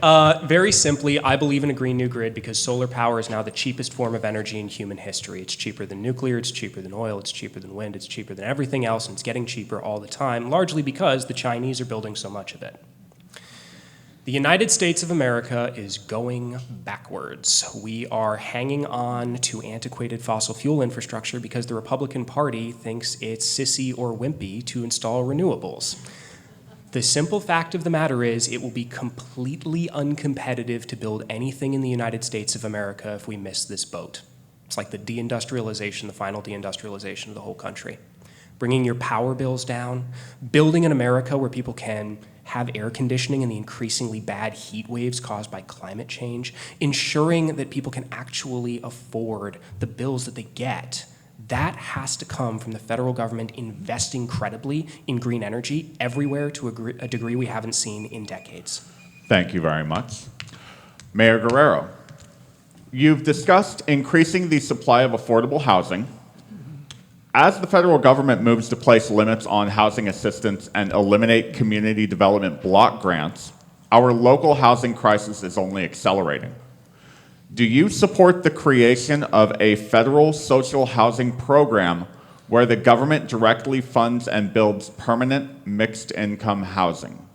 very simply, I believe in a green new grid because solar power is now the cheapest form of energy in human history. It's cheaper than nuclear, it's cheaper than oil, it's cheaper than wind, it's cheaper than everything else, and it's getting cheaper all the time, largely because the Chinese are building so much of it. The United States of America is going backwards. We are hanging on to antiquated fossil fuel infrastructure because the Republican Party thinks it's sissy or wimpy to install renewables. The simple fact of the matter is it will be completely uncompetitive to build anything in the United States of America if we miss this boat. It's like the deindustrialization, the final deindustrialization of the whole country. Bringing your power bills down, building an America where people can have air conditioning in the increasingly bad heat waves caused by climate change, ensuring that people can actually afford the bills that they get. That has to come from the federal government investing credibly in green energy everywhere to a degree we haven't seen in decades. Thank you very much. Mayor Guerrero, you've discussed increasing the supply of affordable housing. As the federal government moves to place limits on housing assistance and eliminate community development block grants, our local housing crisis is only accelerating. Do you support the creation of a federal social housing program where the government directly funds and builds permanent mixed-income housing?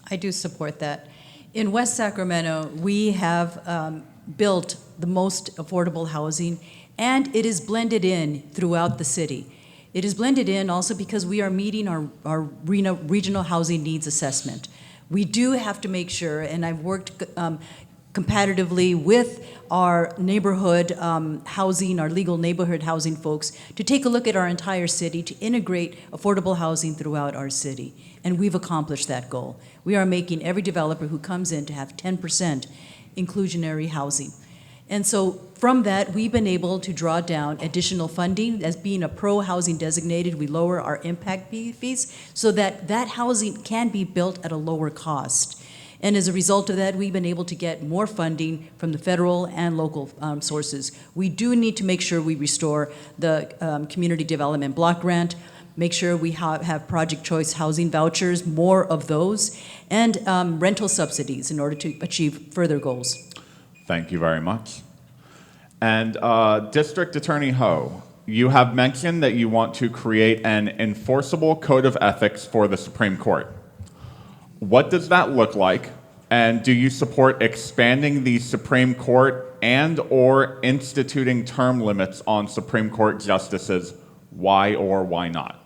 I do support that. In West Sacramento, we have built the most affordable housing, and it is blended in throughout the city. It is blended in also because we are meeting our regional housing needs assessment. We do have to make sure, and I've worked competitively with our neighborhood housing, our legal neighborhood housing folks, to take a look at our entire city, to integrate affordable housing throughout our city. And we've accomplished that goal. We are making every developer who comes in to have 10% inclusionary housing. And so from that, we've been able to draw down additional funding. As being a pro-housing designated, we lower our impact fees so that that housing can be built at a lower cost. And as a result of that, we've been able to get more funding from the federal and local sources. We do need to make sure we restore the community development block grant, make sure we have project choice housing vouchers, more of those, and rental subsidies in order to achieve further goals. Thank you very much. And District Attorney Ho, you have mentioned that you want to create an enforceable code of ethics for the Supreme Court. What does that look like? And do you support expanding the Supreme Court and/or instituting term limits on Supreme Court justices? Why or why not?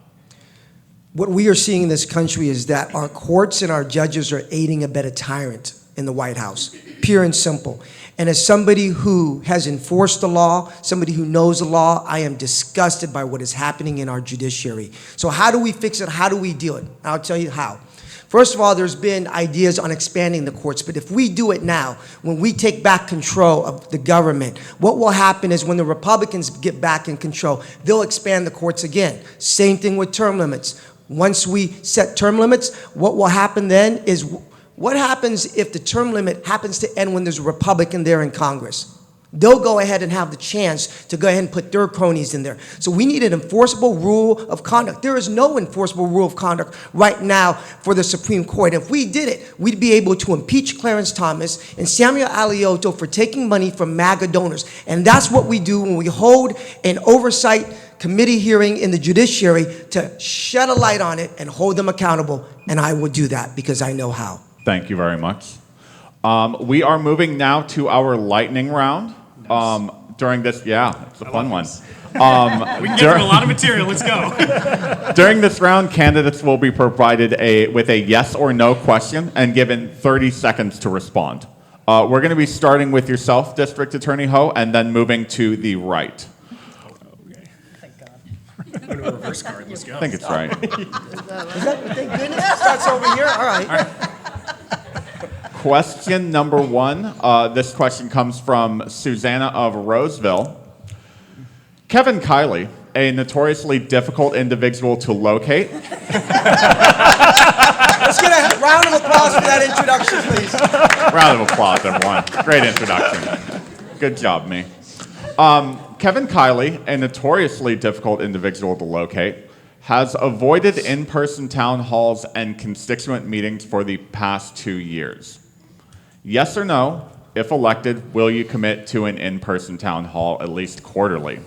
What we are seeing in this country is that our courts and our judges are aiding a better tyrant in the White House, pure and simple. And as somebody who has enforced the law, somebody who knows the law, I am disgusted by what is happening in our judiciary. So how do we fix it? How do we deal it? I'll tell you how. First of all, there's been ideas on expanding the courts, but if we do it now, when we take back control of the government, what will happen is when the Republicans get back in control, they'll expand the courts again. Same thing with term limits. Once we set term limits, what will happen then is, what happens if the term limit happens to end when there's a Republican there in Congress? they'll go ahead and have the chance to go ahead and put their cronies in there. So we need an enforceable rule of conduct. There is no enforceable rule of conduct right now for the Supreme Court. If we did it, we'd be able to impeach Clarence Thomas and Samuel Alioto for taking money from MAGA donors. And that's what we do when we hold an oversight committee hearing in the judiciary to shed a light on it and hold them accountable. And I will do that because I know how. Thank you very much. We are moving now to our lightning round. During this, yeah, it's a fun one. We can get through a lot of material. Let's go. During this round, candidates will be provided with a yes or no question and given 30 seconds to respond. We're going to be starting with yourself, District Attorney Ho, and then moving to the right. Thank God. I'm going to reverse card. Let's go. I think it's right. Thank goodness it starts over here. All right. Question number one. This question comes from Susanna of Roseville. Kevin Kiley, a notoriously difficult individual to locate. Let's get a round of applause for that introduction, please. Round of applause, everyone. Great introduction. Good job, me. Kevin Kiley, a notoriously difficult individual to locate, has avoided in-person town halls and constituent meetings for the past 2 years. Yes or no, if elected, will you commit to an in-person town hall at least quarterly?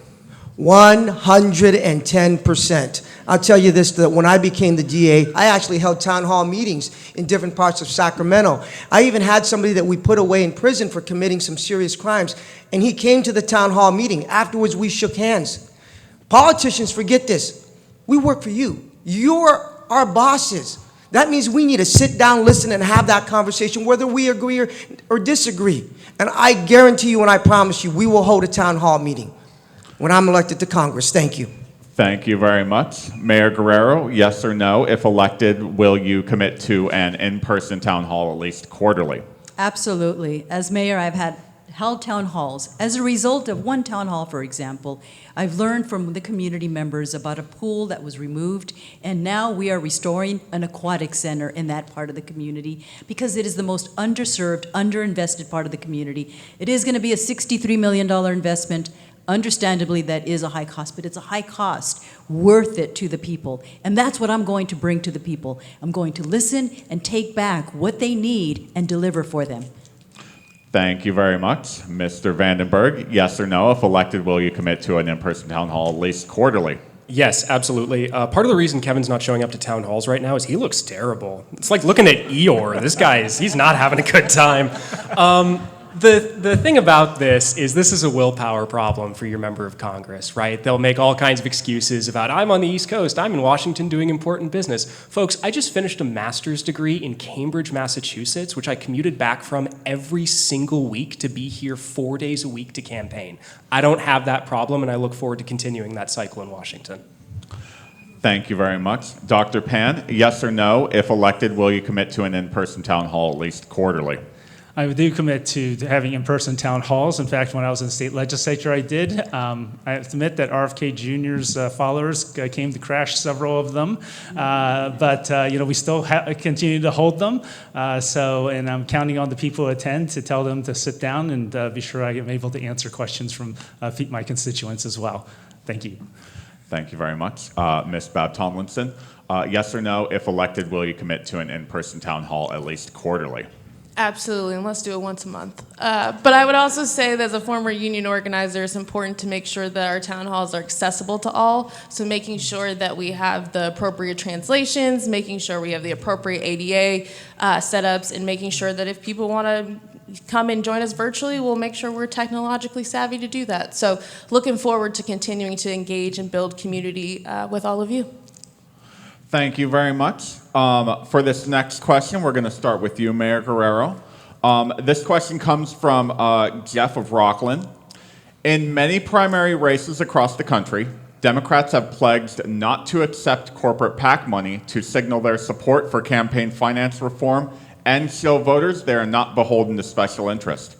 110%. I'll tell you this, that when I became the DA, I actually held town hall meetings in different parts of Sacramento. I even had somebody that we put away in prison for committing some serious crimes, and he came to the town hall meeting. Afterwards, we shook hands. Politicians forget this. We work for you. You're our bosses. That means we need to sit down, listen, and have that conversation, whether we agree or disagree. And I guarantee you and I promise you, we will hold a town hall meeting when I'm elected to Congress. Thank you. Thank you very much. Mayor Guerrero, yes or no, if elected, will you commit to an in-person town hall at least quarterly? Absolutely. As mayor, I've held town halls. As a result of one town hall, for example, I've learned from the community members about a pool that was removed, and now we are restoring an aquatic center in that part of the community because it is the most underserved, underinvested part of the community. It is going to be a $63 million investment. Understandably, that is a high cost, but it's a high cost, worth it to the people. And that's what I'm going to bring to the people. I'm going to listen and take back what they need and deliver for them. Thank you very much. Mr. Vandenberg, yes or no, if elected, will you commit to an in-person town hall at least quarterly? Yes, absolutely. Part of the reason Kevin's not showing up to town halls right now is he looks terrible. It's like looking at Eeyore. This guy he's not having a good time. The thing about this is a willpower problem for your member of Congress, right? They'll make all kinds of excuses about, I'm on the East Coast, I'm in Washington doing important business. Folks, I just finished a master's degree in Cambridge, Massachusetts, which I commuted back from every single week to be here 4 days a week to campaign. I don't have that problem, and I look forward to continuing that cycle in Washington. Thank you very much. Dr. Pan, yes or no, if elected, will you commit to an in-person town hall at least quarterly? I do commit to having in-person town halls. In fact, when I was in the state legislature, I did. I have to admit that RFK Jr.'s followers came to crash several of them, but we still continue to hold them. And I'm counting on the people who attend to tell them to sit down and be sure I am able to answer questions from my constituents as well. Thank you. Thank you very much. Ms. Babb Tomlinson, yes or no, if elected, will you commit to an in-person town hall at least quarterly? Absolutely, and let's do it once a month. But I would also say that as a former union organizer, it's important to make sure that our town halls are accessible to all. So making sure that we have the appropriate translations, making sure we have the appropriate ADA setups, and making sure that if people want to come and join us virtually, we'll make sure we're technologically savvy to do that. So looking forward to continuing to engage and build community with all of you. Thank you very much. For this next question, we're going to start with you, Mayor Guerrero. This question comes from Jeff of Rocklin. In many primary races across the country, Democrats have pledged not to accept corporate PAC money to signal their support for campaign finance reform and show voters they are not beholden to special interest.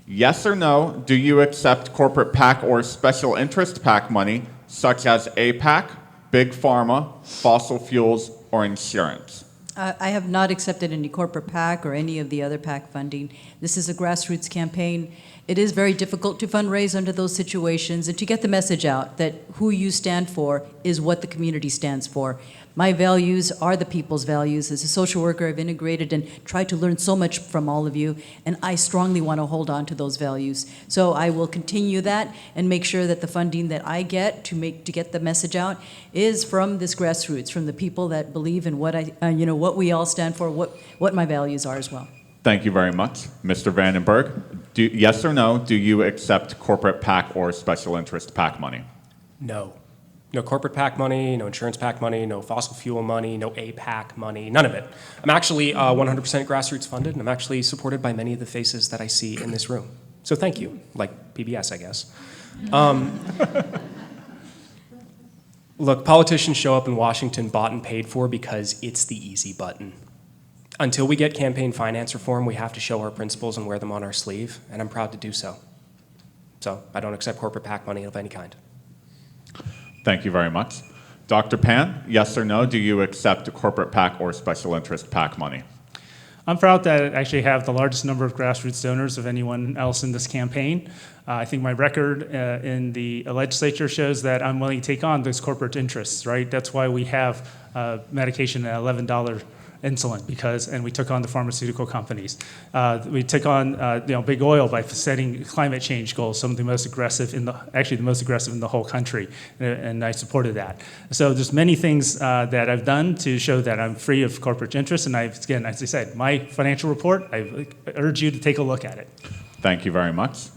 Yes or no, do you accept corporate PAC or special interest PAC money, such as APAC, Big Pharma, fossil fuels, or insurance? I have not accepted any corporate PAC or any of the other PAC funding. This is a grassroots campaign. It is very difficult to fundraise under those situations and to get the message out that who you stand for is what the community stands for. My values are the people's values. As a social worker, I've integrated and tried to learn so much from all of you, and I strongly want to hold on to those values. So I will continue that and make sure that the funding that I get to get the message out is from this grassroots, from the people that believe in what what we all stand for, what my values are as well. Thank you very much. Mr. Vandenberg, yes or no, do you accept corporate PAC or special interest PAC money? No. No corporate PAC money, no insurance PAC money, no fossil fuel money, no APAC money, none of it. I'm actually 100% grassroots funded, and I'm actually supported by many of the faces that I see in this room. So thank you, like PBS, I guess. Look, politicians show up in Washington bought and paid for because it's the easy button. Until we get campaign finance reform, we have to show our principles and wear them on our sleeve, and I'm proud to do so. So I don't accept corporate PAC money of any kind. Thank you very much. Dr. Pan, yes or no, do you accept corporate PAC or special interest PAC money? I'm proud that I actually have the largest number of grassroots donors of anyone else in this campaign. I think my record in the legislature shows that I'm willing to take on those corporate interests, right? That's why we have medication at $11 insulin, and we took on the pharmaceutical companies. We took on big oil by setting climate change goals, some of the most aggressive the most aggressive in the whole country, and I supported that. So there's many things that I've done to show that I'm free of corporate interests, and again, as I said, my financial report, I urge you to take a look at it. Thank you very much.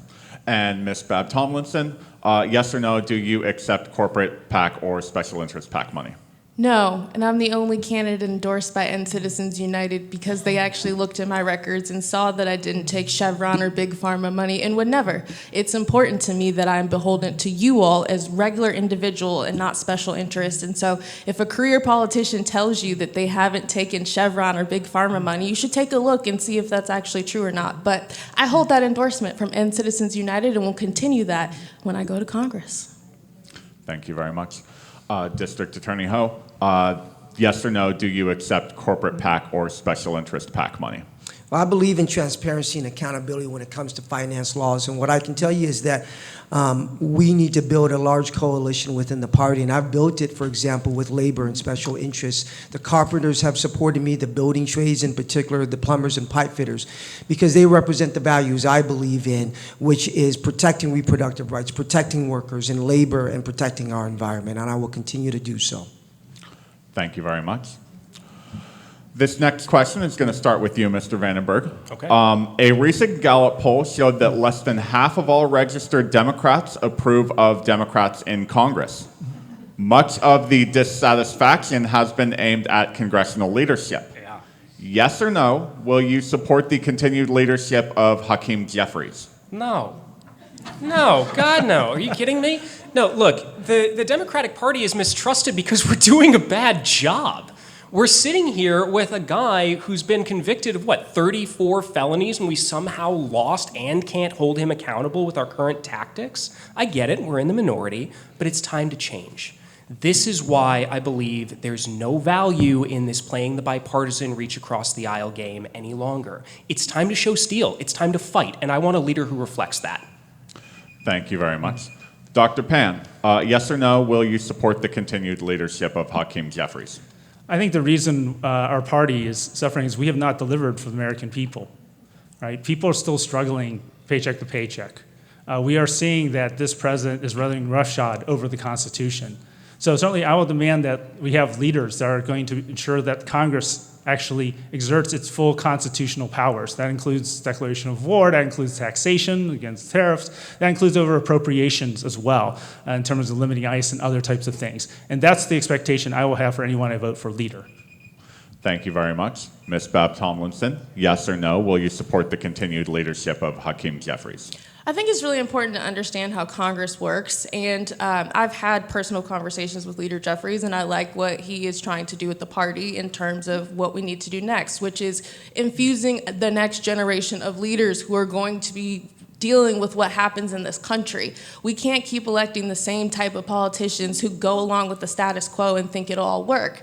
And Ms. Babb Tomlinson, yes or no, do you accept corporate PAC or special interest PAC money? No, and I'm the only candidate endorsed by End Citizens United because they actually looked at my records and saw that I didn't take Chevron or Big Pharma money and would never. It's important to me that I'm beholden to you all as regular individual and not special interest. And so if a career politician tells you that they haven't taken Chevron or Big Pharma money, you should take a look and see if that's actually true or not. But I hold that endorsement from End Citizens United and will continue that when I go to Congress. Thank you very much. District Attorney Ho, yes or no, do you accept corporate PAC or special interest PAC money? Well, I believe in transparency and accountability when it comes to finance laws. And what I can tell you is that we need to build a large coalition within the party. And I've built it, for example, with labor and special interests. The carpenters have supported me, the building trades in particular, the plumbers and pipe fitters, because they represent the values I believe in, which is protecting reproductive rights, protecting workers and labor, and protecting our environment. And I will continue to do so. Thank you very much. This next question is going to start with you, Mr. Vandenberg. Okay. A recent Gallup poll showed that less than half of all registered Democrats approve of Democrats in Congress. Much of the dissatisfaction has been aimed at congressional leadership. Yeah. Yes or no, will you support the continued leadership of Hakeem Jeffries? No. No, God, no. Are you kidding me? No, look, the Democratic Party is mistrusted because we're doing a bad job. We're sitting here with a guy who's been convicted of, 34 felonies, and we somehow lost and can't hold him accountable with our current tactics? I get it, we're in the minority, but it's time to change. This is why I believe there's no value in this playing the bipartisan reach across the aisle game any longer. It's time to show steel, it's time to fight, and I want a leader who reflects that. Thank you very much. Dr. Pan, yes or no, will you support the continued leadership of Hakeem Jeffries? I think the reason our party is suffering is we have not delivered for the American people, right? People are still struggling paycheck to paycheck. We are seeing that this president is running roughshod over the Constitution. So certainly I will demand that we have leaders that are going to ensure that Congress actually exerts its full constitutional powers. That includes declaration of war, that includes taxation against tariffs, that includes over appropriations as well, in terms of limiting ICE and other types of things. And that's the expectation I will have for anyone I vote for leader. Thank you very much. Ms. Babb Tomlinson, yes or no, will you support the continued leadership of Hakeem Jeffries? I think it's really important to understand how Congress works, and I've had personal conversations with Leader Jeffries, and I like what he is trying to do with the party in terms of what we need to do next, which is infusing the next generation of leaders who are going to be dealing with what happens in this country. We can't keep electing the same type of politicians who go along with the status quo and think it'll all work.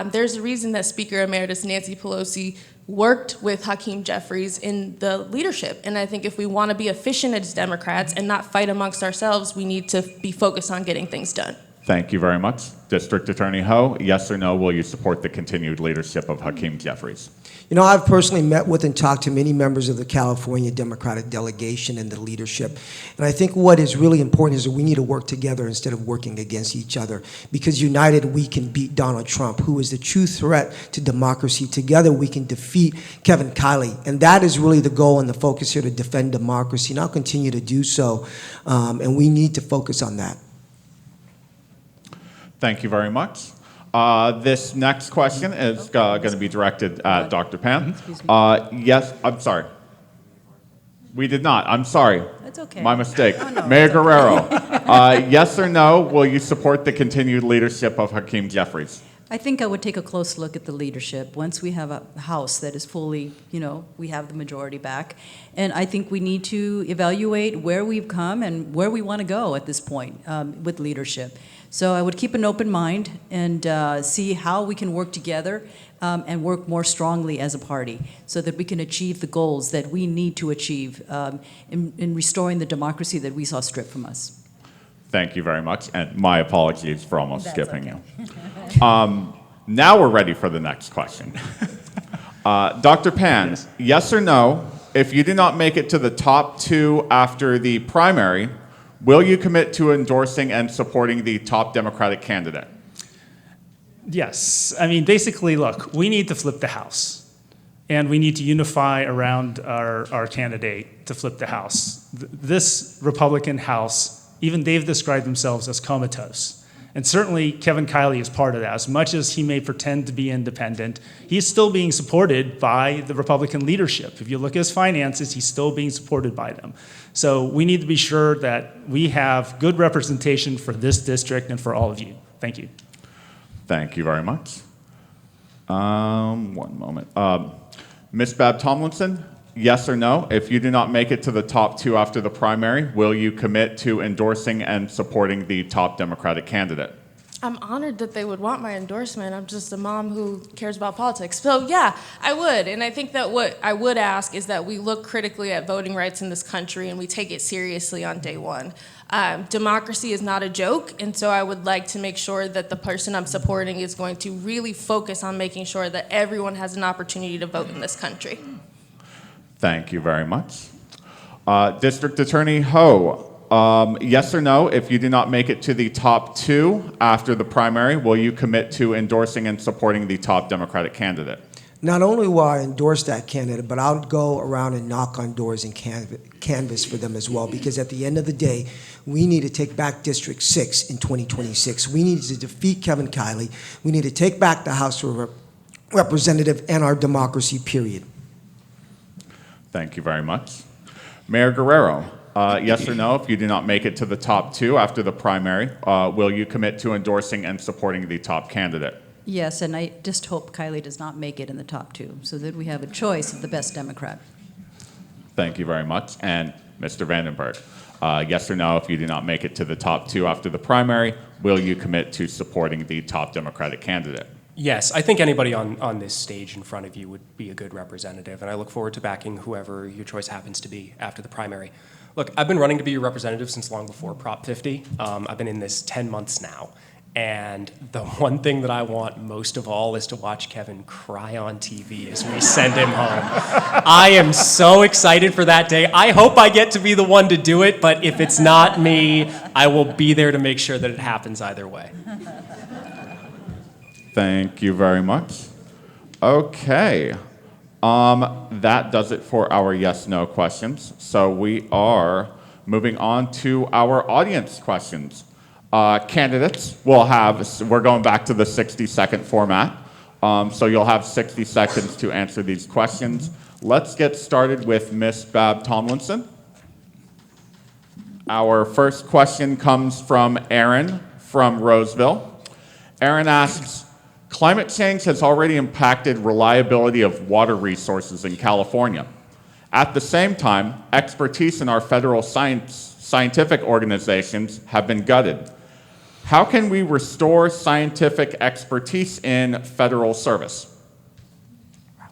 There's a reason that Speaker Emeritus Nancy Pelosi worked with Hakeem Jeffries in the leadership. And I think if we want to be efficient as Democrats and not fight amongst ourselves, we need to be focused on getting things done. Thank you very much. District Attorney Ho, yes or no, will you support the continued leadership of Hakeem Jeffries? You know, I've personally met with and talked to many members of the California Democratic delegation and the leadership. And I think what is really important is that we need to work together instead of working against each other. Because united, we can beat Donald Trump, who is the true threat to democracy. Together, we can defeat Kevin Kiley. And that is really the goal and the focus here, to defend democracy. And I'll continue to do so. And we need to focus on that. Thank you very much. This next question is going to be directed at Dr. Pan. Yes, I'm sorry. We did not. I'm sorry. That's okay. My mistake. Oh, no, Mayor it's okay. Guerrero, yes or no, will you support the continued leadership of Hakeem Jeffries? I think I would take a close look at the leadership once we have a House that is fully, we have the majority back. And I think we need to evaluate where we've come and where we want to go at this point with leadership. So I would keep an open mind and see how we can work together and work more strongly as a party so that we can achieve the goals that we need to achieve in restoring the democracy that we saw stripped from us. Thank you very much, and my apologies for almost That's skipping okay. you. Now we're ready for the next question. Dr. Pan, yes or no, if you do not make it to the top 2 after the primary, will you commit to endorsing and supporting the top Democratic candidate? Yes. I mean, basically, look, we need to flip the House. And we need to unify around our candidate to flip the House. This Republican House, even they've described themselves as comatose. And certainly Kevin Kiley is part of that. As much as he may pretend to be independent, he's still being supported by the Republican leadership. If you look at his finances, he's still being supported by them. So we need to be sure that we have good representation for this district and for all of you. Thank you. Thank you very much. One moment. Ms. Babb Tomlinson, yes or no, if you do not make it to the top 2 after the primary, will you commit to endorsing and supporting the top Democratic candidate? I'm honored that they would want my endorsement. I'm just a mom who cares about politics. So yeah, I would. And I think that what I would ask is that we look critically at voting rights in this country and we take it seriously on day one. Democracy is not a joke, and so I would like to make sure that the person I'm supporting is going to really focus on making sure that everyone has an opportunity to vote in this country. Thank you very much. District Attorney Ho, yes or no, if you do not make it to the top 2 after the primary, will you commit to endorsing and supporting the top Democratic candidate? Not only will I endorse that candidate, but I'll go around and knock on doors and canvass for them as well, because at the end of the day, we need to take back District 6 in 2026. We need to defeat Kevin Kiley. We need to take back the House of Representatives and our democracy, period. Thank you very much. Mayor Guerrero, yes or no, if you do not make it to the top 2 after the primary, will you commit to endorsing and supporting the top candidate? Yes, and I just hope Kiley does not make it in the top 2 so that we have a choice of the best Democrat. Thank you very much. And Mr. Vandenberg, yes or no, if you do not make it to the top 2 after the primary, will you commit to supporting the top Democratic candidate? Yes, I think anybody on this stage in front of you would be a good representative, and I look forward to backing whoever your choice happens to be after the primary. Look, I've been running to be your representative since long before Prop 50. I've been in this 10 months now. And the one thing that I want most of all is to watch Kevin cry on TV as we send him home. I am so excited for that day. I hope I get to be the one to do it, but if it's not me, I will be there to make sure that it happens either way. Thank you very much. Okay. That does it for our yes/no questions. So we are moving on to our audience questions. Candidates we're going back to the 60-second format. So you'll have 60 seconds to answer these questions. Let's get started with Ms. Babb Tomlinson. Our first question comes from Aaron from Roseville. Aaron asks, climate change has already impacted reliability of water resources in California. At the same time, expertise in our federal scientific organizations have been gutted. How can we restore scientific expertise in federal service?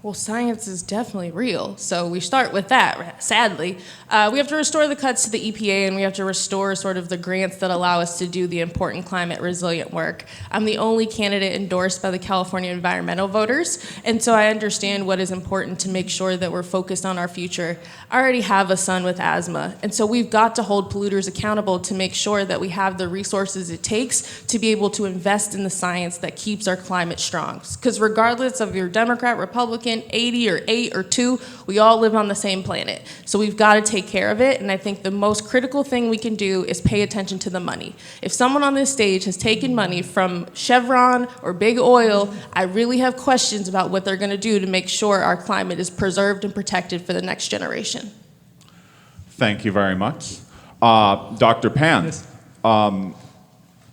Well, science is definitely real, so we start with that, sadly. We have to restore the cuts to the EPA, and we have to restore sort of the grants that allow us to do the important climate resilient work. I'm the only candidate endorsed by the California environmental voters, and so I understand what is important to make sure that we're focused on our future. I already have a son with asthma, and so we've got to hold polluters accountable to make sure that we have the resources it takes to be able to invest in the science that keeps our climate strong. Because regardless of your Democrat, Republican, 80 or 8 or 2, we all live on the same planet. So we've got to take care of it, and I think the most critical thing we can do is pay attention to the money. If someone on this stage has taken money from Chevron or Big Oil, I really have questions about what they're going to do to make sure our climate is preserved and protected for the next generation. Thank you very much. Dr. Pan,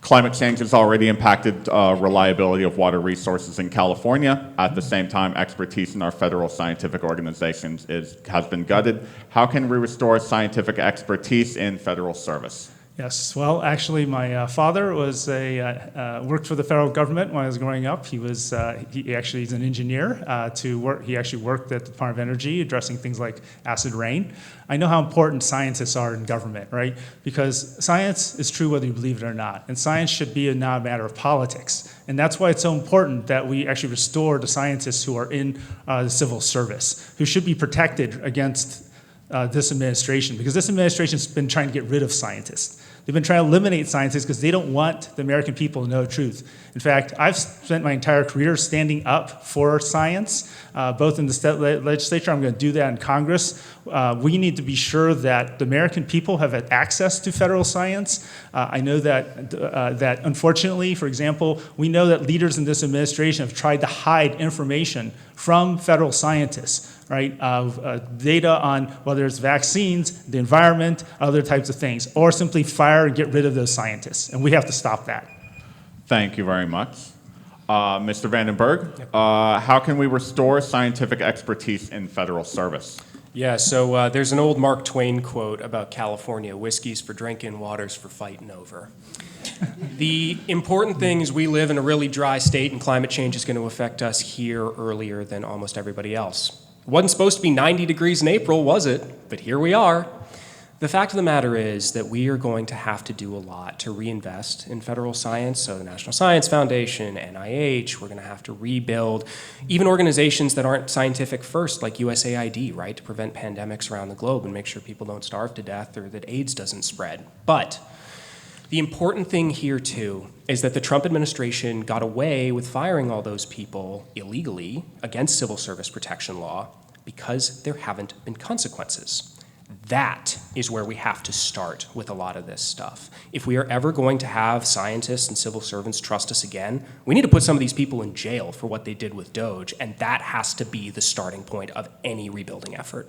climate change has already impacted reliability of water resources in California. At the same time, expertise in our federal scientific organizations has been gutted. How can we restore scientific expertise in federal service? Yes, well, actually, my father was worked for the federal government when I was growing up. He's an engineer. He actually worked at the Department of Energy, addressing things like acid rain. I know how important scientists are in government, right? Because science is true whether you believe it or not, and science should be not a matter of politics. And that's why it's so important that we actually restore the scientists who are in the civil service, who should be protected against this administration, because this administration's been trying to get rid of scientists. They've been trying to eliminate scientists because they don't want the American people to know the truth. In fact, I've spent my entire career standing up for science, both in the state legislature. I'm going to do that in Congress. We need to be sure that the American people have had access to federal science. I know that unfortunately, for example, we know that leaders in this administration have tried to hide information from federal scientists, right? Data on whether it's vaccines, the environment, other types of things, or simply fire and get rid of those scientists. And we have to stop that. Thank you very much. Mr. Vandenberg, how can we restore scientific expertise in federal service? Yeah, so there's an old Mark Twain quote about California: whiskey's for drinking, water's for fighting over. The important thing is we live in a really dry state, and climate change is going to affect us here earlier than almost everybody else. It wasn't supposed to be 90 degrees in April, was it? But here we are. The fact of the matter is that we are going to have to do a lot to reinvest in federal science. So the National Science Foundation, NIH, we're going to have to rebuild even organizations that aren't scientific first, like USAID, right, to prevent pandemics around the globe and make sure people don't starve to death or that AIDS doesn't spread. But the important thing here, too, is that the Trump administration got away with firing all those people illegally against civil service protection law because there haven't been consequences. That is where we have to start with a lot of this stuff. If we are ever going to have scientists and civil servants trust us again, we need to put some of these people in jail for what they did with Doge, and that has to be the starting point of any rebuilding effort.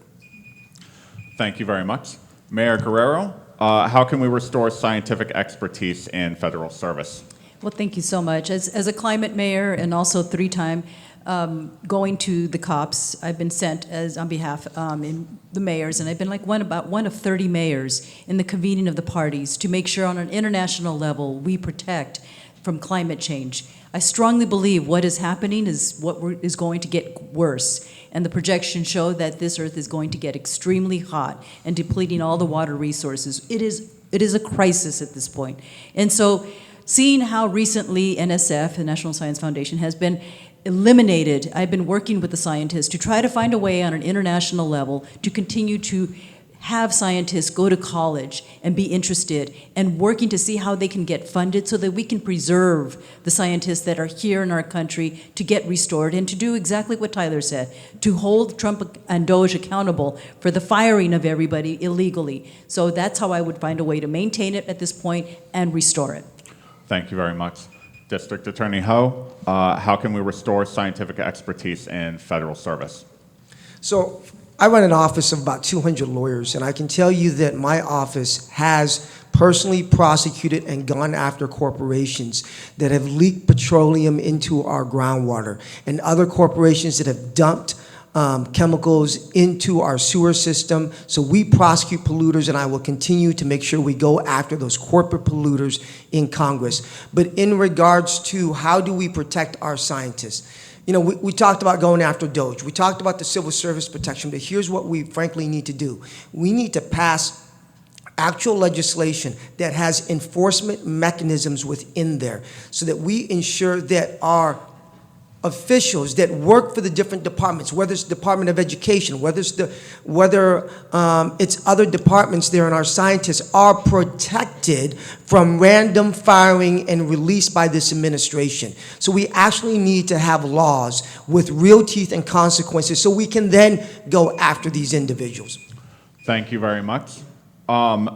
Thank you very much. Mayor Guerrero, how can we restore scientific expertise in federal service? Well, thank you so much. As a climate mayor and also three-time going to the COPs, I've been sent as on behalf in the mayors, and I've been like one of 30 mayors in the convening of the parties to make sure on an international level we protect from climate change. I strongly believe what is happening is is going to get worse, and the projections show that this earth is going to get extremely hot and depleting all the water resources. It is a crisis at this point. And so seeing how recently NSF, the National Science Foundation, has been eliminated, I've been working with the scientists to try to find a way on an international level to continue to have scientists go to college and be interested and working to see how they can get funded so that we can preserve the scientists that are here in our country to get restored and to do exactly what Tyler said, to hold Trump and Doge accountable for the firing of everybody illegally. So that's how I would find a way to maintain it at this point and restore it. Thank you very much. District Attorney Ho, how can we restore scientific expertise in federal service? So I run an office of about 200 lawyers, and I can tell you that my office has personally prosecuted and gone after corporations that have leaked petroleum into our groundwater and other corporations that have dumped chemicals into our sewer system. So we prosecute polluters, and I will continue to make sure we go after those corporate polluters in Congress. But in regards to how do we protect our scientists, you know, we talked about going after DOGE. We talked about the civil service protection, but here's what we frankly need to do. We need to pass actual legislation that has enforcement mechanisms within there so that we ensure that our officials that work for the different departments, whether it's the Department of Education, whether it's other departments there, and our scientists are protected from random firing and release by this administration. So we actually need to have laws with real teeth and consequences so we can then go after these individuals. Thank you very much.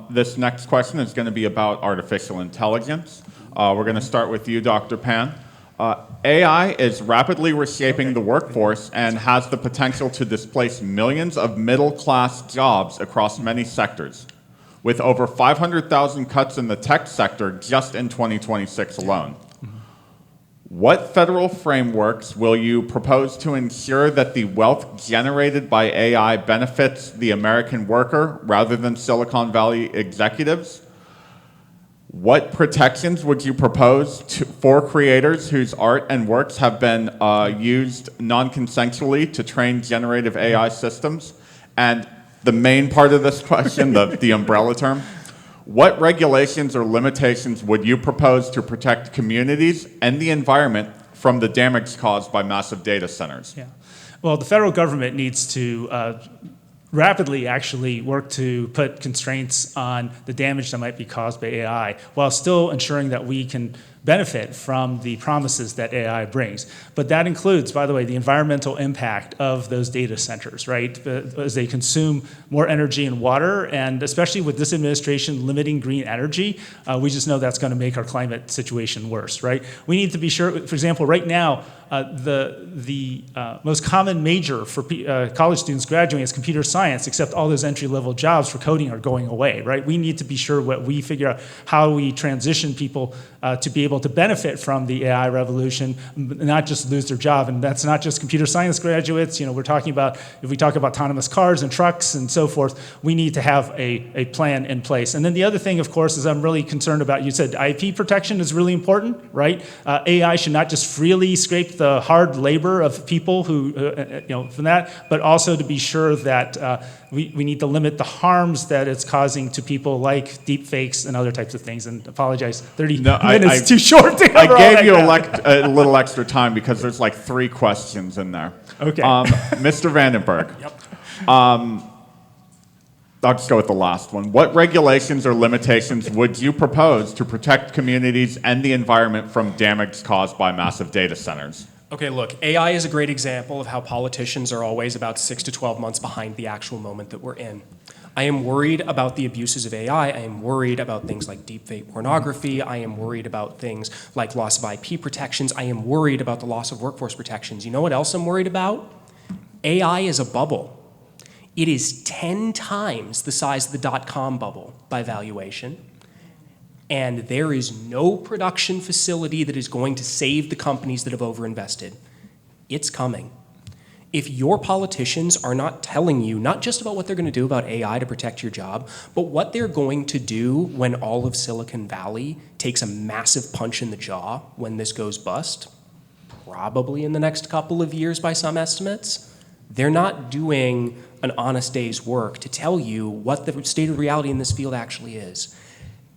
This next question is going to be about artificial intelligence. We're going to start with you, Dr. Pan. AI is rapidly reshaping the workforce and has the potential to displace millions of middle-class jobs across many sectors, with over 500,000 cuts in the tech sector just in 2026 alone. What federal frameworks will you propose to ensure that the wealth generated by AI benefits the American worker rather than Silicon Valley executives? What protections would you propose for creators whose art and works have been used non-consensually to train generative AI systems? And the main part of this question, the umbrella term, what regulations or limitations would you propose to protect communities and the environment from the damage caused by massive data centers? Yeah. Well, the federal government needs to rapidly actually work to put constraints on the damage that might be caused by AI while still ensuring that we can benefit from the promises that AI brings. But that includes, by the way, the environmental impact of those data centers, right? As they consume more energy and water, and especially with this administration limiting green energy, we just know that's going to make our climate situation worse, right? We need to be sure, for example, right now, the most common major for college students graduating is computer science, except all those entry-level jobs for coding are going away, right? We need to be sure what we figure out how we transition people to be able to benefit from the AI revolution, not just lose their job. And that's not just computer science graduates. You know, we're talking about, if we talk about autonomous cars and trucks and so forth, we need to have a plan in place. And then the other thing, of course, is I'm really concerned about, you said IP protection is really important, right? AI should not just freely scrape the hard labor of people who, from that, but also to be sure that we need to limit the harms that it's causing to people like deep fakes and other types of things. And apologize, 30 minutes too short to cover I gave you that. a little extra time because there's like 3 questions in there. Okay. Mr. Vandenberg. Yep. I'll just go with the last one. What regulations or limitations would you propose to protect communities and the environment from damage caused by massive data centers? Okay, look, AI is a great example of how politicians are always about 6 to 12 months behind the actual moment that we're in. I am worried about the abuses of AI. I am worried about things like deepfake pornography. I am worried about things like loss of IP protections. I am worried about the loss of workforce protections. You know what else I'm worried about? AI is a bubble. It is 10 times the size of the dot-com bubble by valuation. And there is no production facility that is going to save the companies that have overinvested. It's coming. If your politicians are not telling you not just about what they're going to do about AI to protect your job, but what they're going to do when all of Silicon Valley takes a massive punch in the jaw when this goes bust, probably in the next couple of years by some estimates, they're not doing an honest day's work to tell you what the state of reality in this field actually is.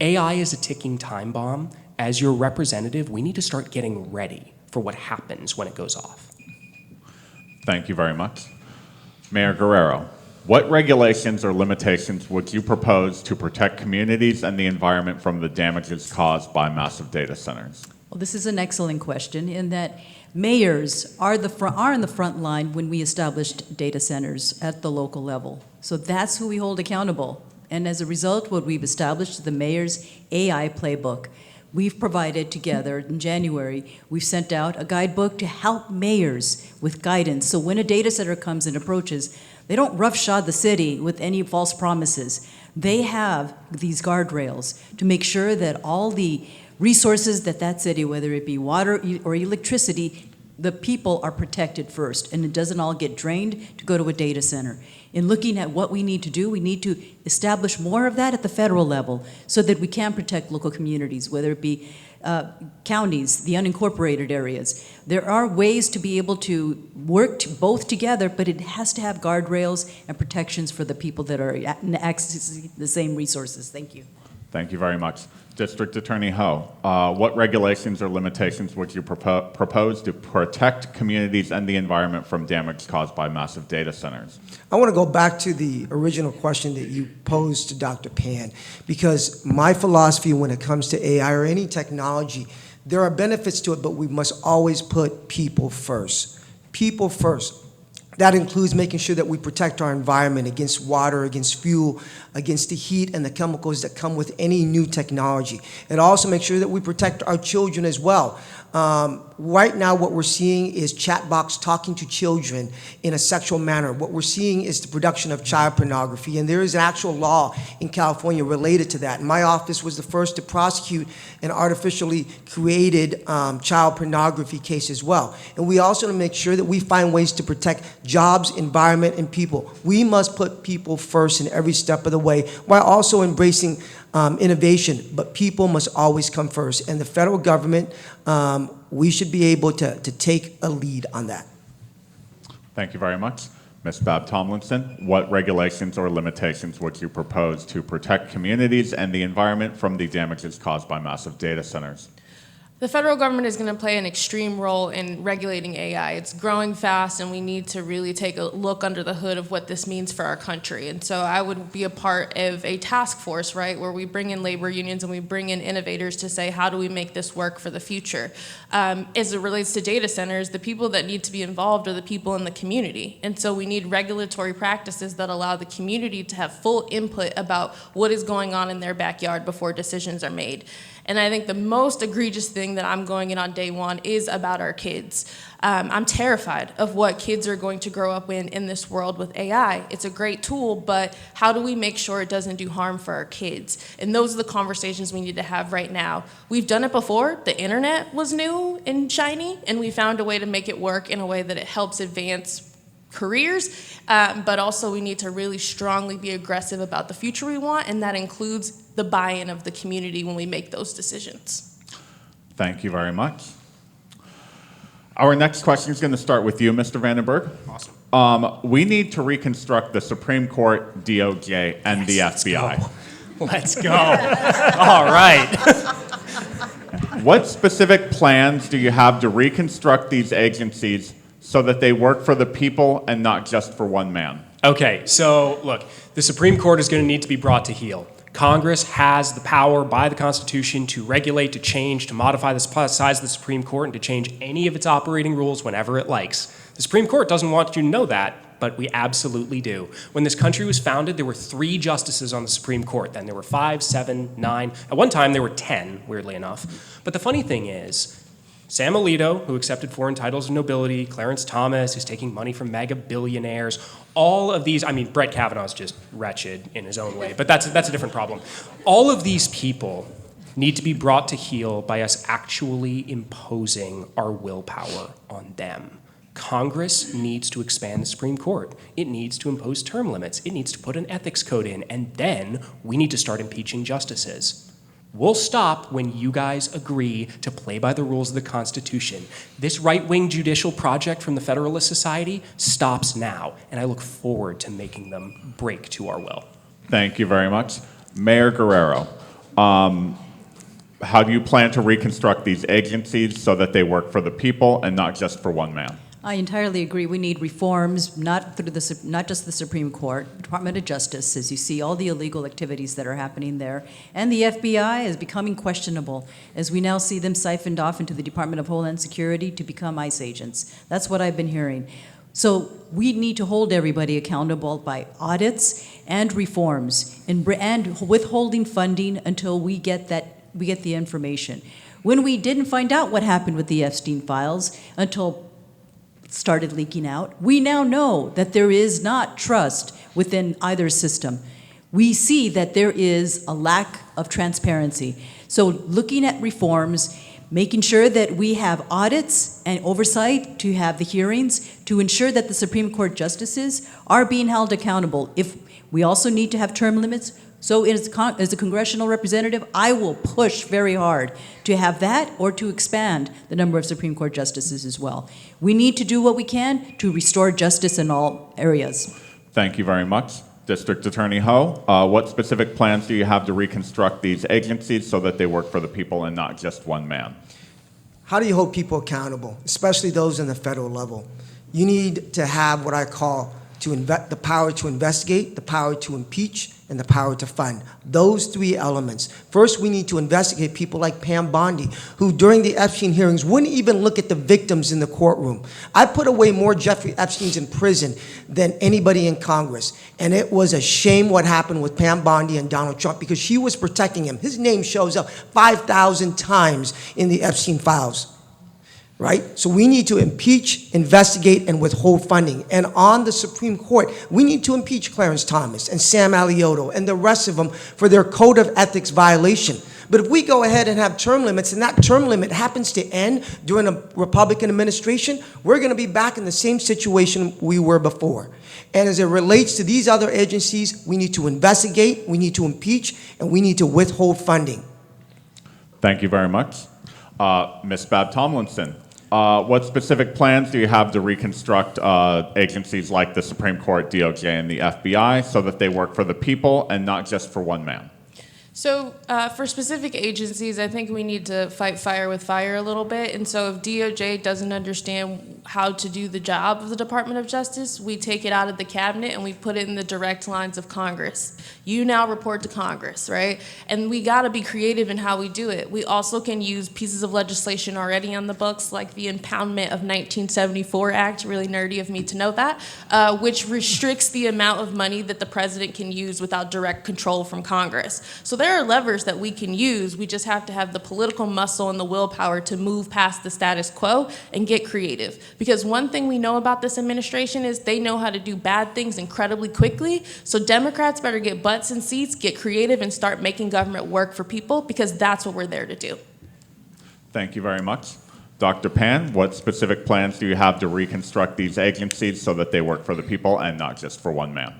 AI is a ticking time bomb. As your representative, we need to start getting ready for what happens when it goes off. Thank you very much. Mayor Guerrero, what regulations or limitations would you propose to protect communities and the environment from the damages caused by massive data centers? Well, this is an excellent question in that mayors are in the front line when we established data centers at the local level. So that's who we hold accountable. And as a result, what we've established is the mayor's AI playbook. We've provided together in January, we've sent out a guidebook to help mayors with guidance. So when a data center comes and approaches, they don't roughshod the city with any false promises. They have these guardrails to make sure that all the resources that city, whether it be water or electricity, the people are protected first, and it doesn't all get drained to go to a data center. In looking at what we need to do, we need to establish more of that at the federal level so that we can protect local communities, whether it be counties, the unincorporated areas. There are ways to be able to work both together, but it has to have guardrails and protections for the people that are accessing the same resources. Thank you. Thank you very much. District Attorney Ho, what regulations or limitations would you propose to protect communities and the environment from damage caused by massive data centers? I want to go back to the original question that you posed to Dr. Pan, because my philosophy when it comes to AI or any technology, there are benefits to it, but we must always put people first. People first. That includes making sure that we protect our environment against water, against fuel, against the heat and the chemicals that come with any new technology. And also make sure that we protect our children as well. Right now, what we're seeing is chatbots talking to children in a sexual manner. What we're seeing is the production of child pornography, and there is an actual law in California related to that. And my office was the first to prosecute an artificially created child pornography case as well. And we also want to make sure that we find ways to protect jobs, environment, and people. We must put people first in every step of the way while also embracing innovation, but people must always come first. And the federal government, we should be able to take a lead on that. Thank you very much. Ms. Babb Tomlinson, what regulations or limitations would you propose to protect communities and the environment from the damages caused by massive data centers? The federal government is going to play an extreme role in regulating AI. It's growing fast, and we need to really take a look under the hood of what this means for our country. And so I would be a part of a task force, right, where we bring in labor unions and we bring in innovators to say, how do we make this work for the future? As it relates to data centers, the people that need to be involved are the people in the community. And so we need regulatory practices that allow the community to have full input about what is going on in their backyard before decisions are made. And I think the most egregious thing that I'm going in on day one is about our kids. I'm terrified of what kids are going to grow up in this world with AI. It's a great tool, but how do we make sure it doesn't do harm for our kids? And those are the conversations we need to have right now. We've done it before. The internet was new and shiny, and we found a way to make it work in a way that it helps advance careers, but also we need to really strongly be aggressive about the future we want, and that includes the buy-in of the community when we make those decisions. Thank you very much. Our next question is going to start with you, Mr. Vandenberg. Awesome. We need to reconstruct the Supreme Court, DOJ, and the FBI. Let's go. All right. What specific plans do you have to reconstruct these agencies so that they work for the people and not just for one man? Okay, so look, the Supreme Court is going to need to be brought to heel. Congress has the power by the Constitution to regulate, to change, to modify the size of the Supreme Court, and to change any of its operating rules whenever it likes. The Supreme Court doesn't want you to know that, but we absolutely do. When this country was founded, there were 3 justices on the Supreme Court. Then there were 5, 7, 9. At one time, there were 10, weirdly enough. But the funny thing is, Sam Alito, who accepted foreign titles of nobility, Clarence Thomas, who's taking money from mega billionaires, all of these, I mean, Brett Kavanaugh's just wretched in his own way, but that's a different problem. All of these people need to be brought to heel by us actually imposing our willpower on them. Congress needs to expand the Supreme Court. It needs to impose term limits. It needs to put an ethics code in, and then we need to start impeaching justices. We'll stop when you guys agree to play by the rules of the Constitution. This right-wing judicial project from the Federalist Society stops now, and I look forward to making them break to our will. Thank you very much. Mayor Guerrero, how do you plan to reconstruct these agencies so that they work for the people and not just for one man? I entirely agree. We need reforms, not just the Supreme Court, Department of Justice, as you see all the illegal activities that are happening there, and the FBI is becoming questionable as we now see them siphoned off into the Department of Homeland Security to become ICE agents. That's what I've been hearing. So we need to hold everybody accountable by audits and reforms and withholding funding until we get the information. When we didn't find out what happened with the Epstein files until started leaking out, we now know that there is not trust within either system. We see that there is a lack of transparency. So looking at reforms, making sure that we have audits and oversight to have the hearings to ensure that the Supreme Court justices are being held accountable. If we also need to have term limits, so as a congressional representative, I will push very hard to have that or to expand the number of Supreme Court justices as well. We need to do what we can to restore justice in all areas. Thank you very much. District Attorney Ho, what specific plans do you have to reconstruct these agencies so that they work for the people and not just one man? How do you hold people accountable, especially those in the federal level? You need to have what I call the power to investigate, the power to impeach, and the power to fund. Those three elements. First, we need to investigate people like Pam Bondi, who during the Epstein hearings wouldn't even look at the victims in the courtroom. I put away more Jeffrey Epsteins in prison than anybody in Congress. And it was a shame what happened with Pam Bondi and Donald Trump because she was protecting him. His name shows up 5,000 times in the Epstein files. Right? So we need to impeach, investigate, and withhold funding. And on the Supreme Court, we need to impeach Clarence Thomas and Sam Alioto and the rest of them for their code of ethics violation. But if we go ahead and have term limits, and that term limit happens to end during a Republican administration, we're going to be back in the same situation we were before. And as it relates to these other agencies, we need to investigate, we need to impeach, and we need to withhold funding. Thank you very much. Ms. Babb Tomlinson. What specific plans do you have to reconstruct agencies like the Supreme Court, DOJ, and the FBI so that they work for the people and not just for one man? So for specific agencies, I think we need to fight fire with fire a little bit. And so if DOJ doesn't understand how to do the job of the Department of Justice, we take it out of the cabinet and we put it in the direct lines of Congress. You now report to Congress, right? And we got to be creative in how we do it. We also can use pieces of legislation already on the books, like the Impoundment of 1974 Act, really nerdy of me to know that, which restricts the amount of money that the president can use without direct control from Congress. So there are levers that we can use. We just have to have the political muscle and the willpower to move past the status quo and get creative. Because one thing we know about this administration is they know how to do bad things incredibly quickly. So Democrats better get butts in seats, get creative, and start making government work for people, because that's what we're there to do. Thank you very much. Dr. Pan, what specific plans do you have to reconstruct these agencies so that they work for the people and not just for one man?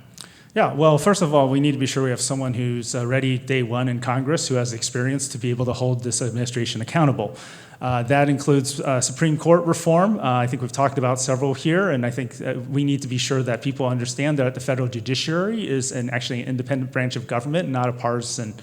Yeah, well, first of all, we need to be sure we have someone who's ready day one in Congress, who has experience to be able to hold this administration accountable. That includes Supreme Court reform. I think we've talked about several here, and I think we need to be sure that people understand that the federal judiciary is actually an independent branch of government, not a partisan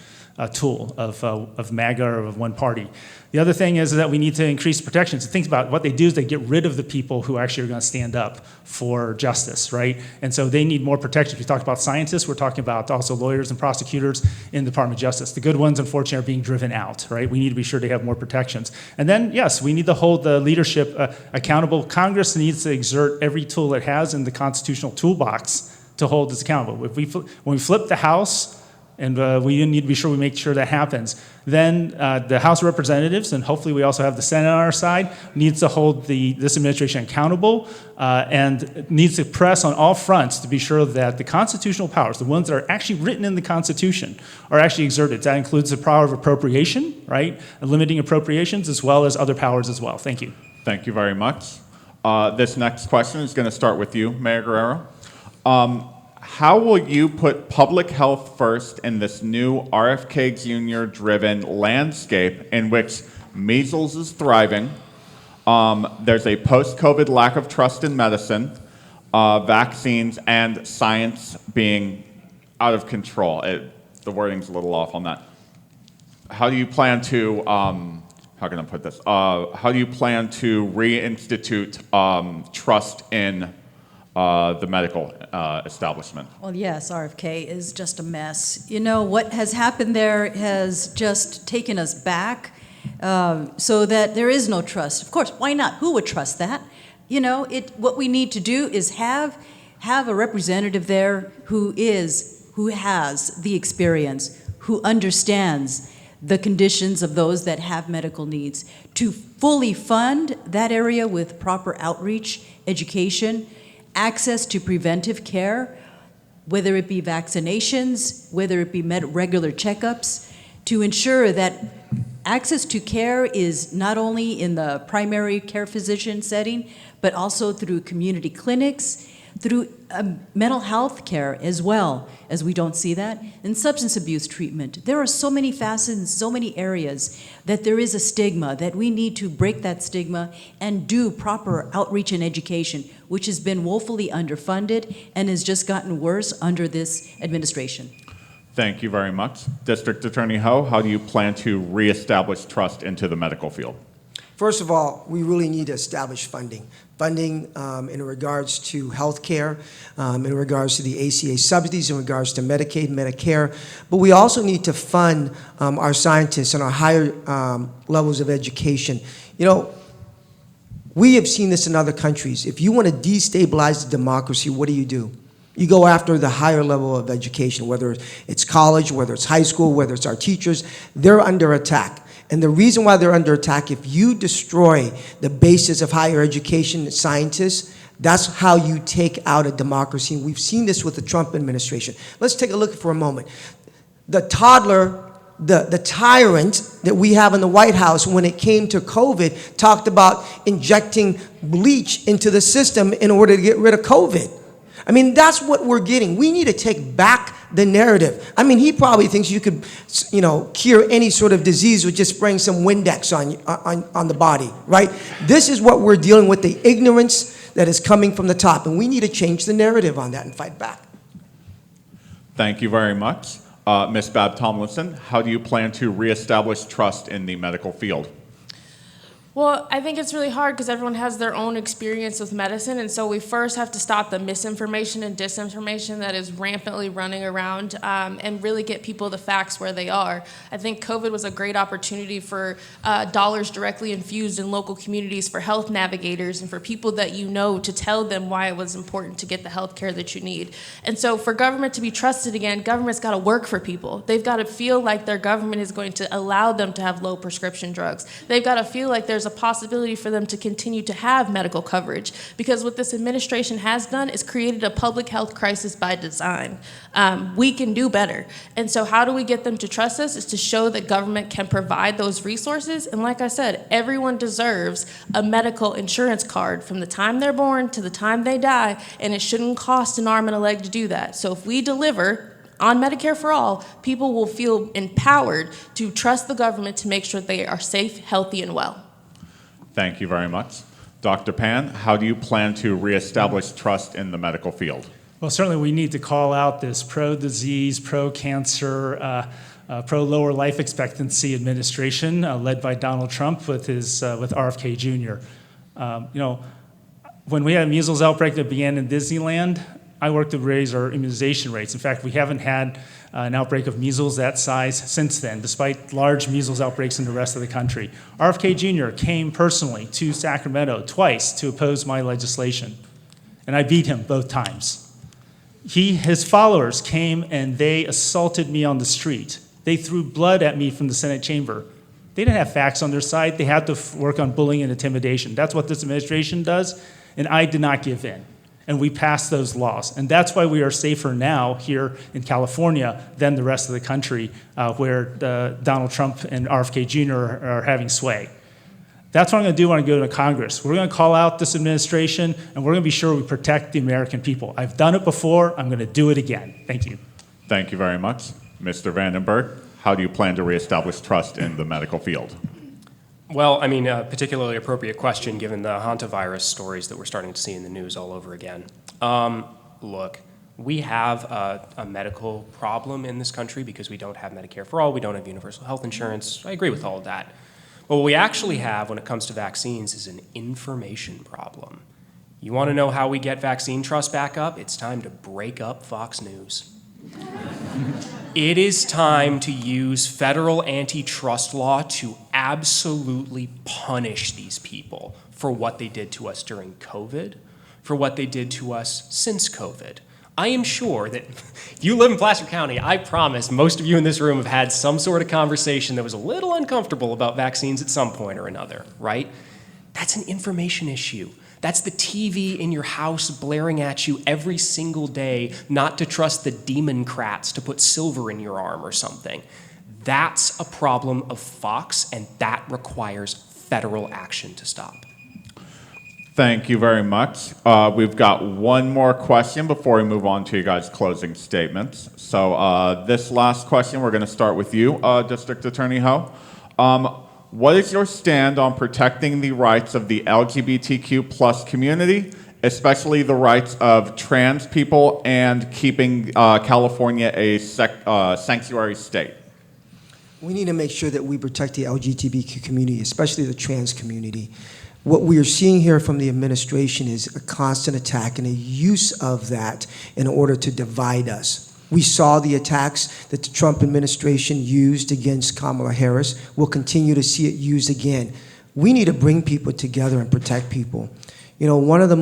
tool of MAGA or of one party. The other thing is that we need to increase protections. Think about what they do is they get rid of the people who actually are going to stand up for justice, right? And so they need more protections. We talked about scientists. We're talking about also lawyers and prosecutors in the Department of Justice. The good ones, unfortunately, are being driven out, right? We need to be sure they have more protections. And then, yes, we need to hold the leadership accountable. Congress needs to exert every tool it has in the constitutional toolbox to hold us accountable. When we flip the House, and we need to be sure we make sure that happens. Then the House of Representatives, and hopefully we also have the Senate on our side, needs to hold this administration accountable and needs to press on all fronts to be sure that the constitutional powers, the ones that are actually written in the Constitution, are actually exerted. That includes the power of appropriation, right? Limiting appropriations, as well as other powers as well. Thank you. Thank you very much. This next question is going to start with you, Mayor Guerrero. How will you put public health first in this new RFK Jr.-driven landscape in which measles is thriving, there's a post-COVID lack of trust in medicine, vaccines, and science being out of control? The wording's a little off on that. How do you plan to, how can I put this? How do you plan to reinstitute trust in the medical establishment? Well, yes, RFK is just a mess. You know, what has happened there has just taken us back so that there is no trust. Of course, why not? Who would trust that? You know, what we need to do is have a representative there who has the experience, who understands the conditions of those that have medical needs, to fully fund that area with proper outreach, education, access to preventive care, whether it be vaccinations, whether it be regular checkups, to ensure that access to care is not only in the primary care physician setting, but also through community clinics, through mental health care as well, as we don't see that, and substance abuse treatment. There are so many facets, so many areas that there is a stigma, that we need to break that stigma and do proper outreach and education, which has been woefully underfunded and has just gotten worse under this administration. Thank you very much. District Attorney Ho, how do you plan to reestablish trust into the medical field? First of all, we really need to establish funding. Funding in regards to health care, in regards to the ACA subsidies, in regards to Medicaid, Medicare. But we also need to fund our scientists and our higher levels of education. You know, we have seen this in other countries. If you want to destabilize the democracy, what do? You go after the higher level of education, whether it's college, whether it's high school, whether it's our teachers. They're under attack. And the reason why they're under attack, if you destroy the basis of higher education and scientists, that's how you take out a democracy. And we've seen this with the Trump administration. Let's take a look for a moment. The toddler, the tyrant that we have in the White House when it came to COVID talked about injecting bleach into the system in order to get rid of COVID. I mean, that's what we're getting. We need to take back the narrative. I mean, he probably thinks you could, you know, cure any sort of disease with just spraying some Windex on the body, right? This is what we're dealing with, the ignorance that is coming from the top, and we need to change the narrative on that and fight back. Thank you very much. Ms. Babb Tomlinson, how do you plan to reestablish trust in the medical field? Well, I think it's really hard because everyone has their own experience with medicine, and so we first have to stop the misinformation and disinformation that is rampantly running around and really get people the facts where they are. I think COVID was a great opportunity for dollars directly infused in local communities for health navigators and for people that you know to tell them why it was important to get the health care that you need. And so for government to be trusted again, government's got to work for people. They've got to feel like their government is going to allow them to have low prescription drugs. They've got to feel like there's a possibility for them to continue to have medical coverage, because what this administration has done is created a public health crisis by design. We can do better. And so how do we get them to trust us is to show that government can provide those resources. And like I said, everyone deserves a medical insurance card from the time they're born to the time they die, and it shouldn't cost an arm and a leg to do that. So if we deliver on Medicare for all, people will feel empowered to trust the government to make sure they are safe, healthy, and well. Thank you very much. Dr. Pan, how do you plan to reestablish trust in the medical field? Well, certainly we need to call out this pro-disease, pro-cancer, pro-lower life expectancy administration led by Donald Trump with RFK Jr. You know, when we had a measles outbreak that began in Disneyland, I worked to raise our immunization rates. In fact, we haven't had an outbreak of measles that size since then, despite large measles outbreaks in the rest of the country. RFK Jr. came personally to Sacramento twice to oppose my legislation, and I beat him both times. His followers came and they assaulted me on the street. They threw blood at me from the Senate chamber. They didn't have facts on their side. They had to work on bullying and intimidation. That's what this administration does, and I did not give in. And we passed those laws. And that's why we are safer now here in California than the rest of the country where Donald Trump and RFK Jr. are having sway. That's what I'm gonna do when I go to Congress. We're gonna call out this administration, and we're gonna be sure we protect the American people. I've done it before, I'm gonna do it again. Thank you. Thank you very much. Mr. Vandenberg, how do you plan to reestablish trust in the medical field? Well, I mean, a particularly appropriate question given the hantavirus stories that we're starting to see in the news all over again. Look, we have a medical problem in this country because we don't have Medicare for all, we don't have universal health insurance. I agree with all of that. But what we actually have when it comes to vaccines is an information problem. You want to know how we get vaccine trust back up? It's time to break up Fox News. It is time to use federal antitrust law to absolutely punish these people for what they did to us during COVID, for what they did to us since COVID. I am sure that if you live in Placer County, I promise most of you in this room have had some sort of conversation that was a little uncomfortable about vaccines at some point or another, right? That's an information issue. That's the TV in your house blaring at you every single day not to trust the Democrats to put silver in your arm or something. That's a problem of Fox, and that requires federal action to stop. Thank you very much. We've got one more question before we move on to you guys' closing statements. So this last question, we're going to start with you, District Attorney Ho. What is your stand on protecting the rights of the LGBTQ plus community, especially the rights of trans people, and keeping California a sanctuary state? We need to make sure that we protect the LGBTQ community, especially the trans community. What we are seeing here from the administration is a constant attack and a use of that in order to divide us. We saw the attacks that the Trump administration used against Kamala Harris. We'll continue to see it used again. We need to bring people together and protect people. You know, one of the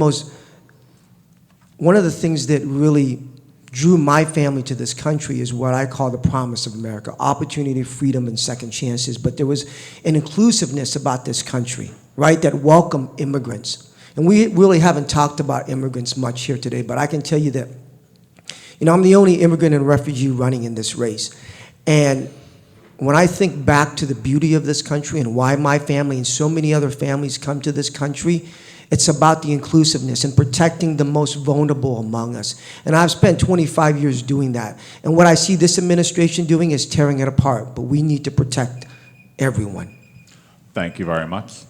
things that really drew my family to this country is what I call the promise of America: opportunity, freedom, and second chances. But there was an inclusiveness about this country, right, that welcomed immigrants. And we really haven't talked about immigrants much here today, but I can tell you that, you know, I'm the only immigrant and refugee running in this race. And when I think back to the beauty of this country and why my family and so many other families come to this country, it's about the inclusiveness and protecting the most vulnerable among us. And I've spent 25 years doing that. And what I see this administration doing is tearing it apart. But we need to protect everyone. Thank you very much.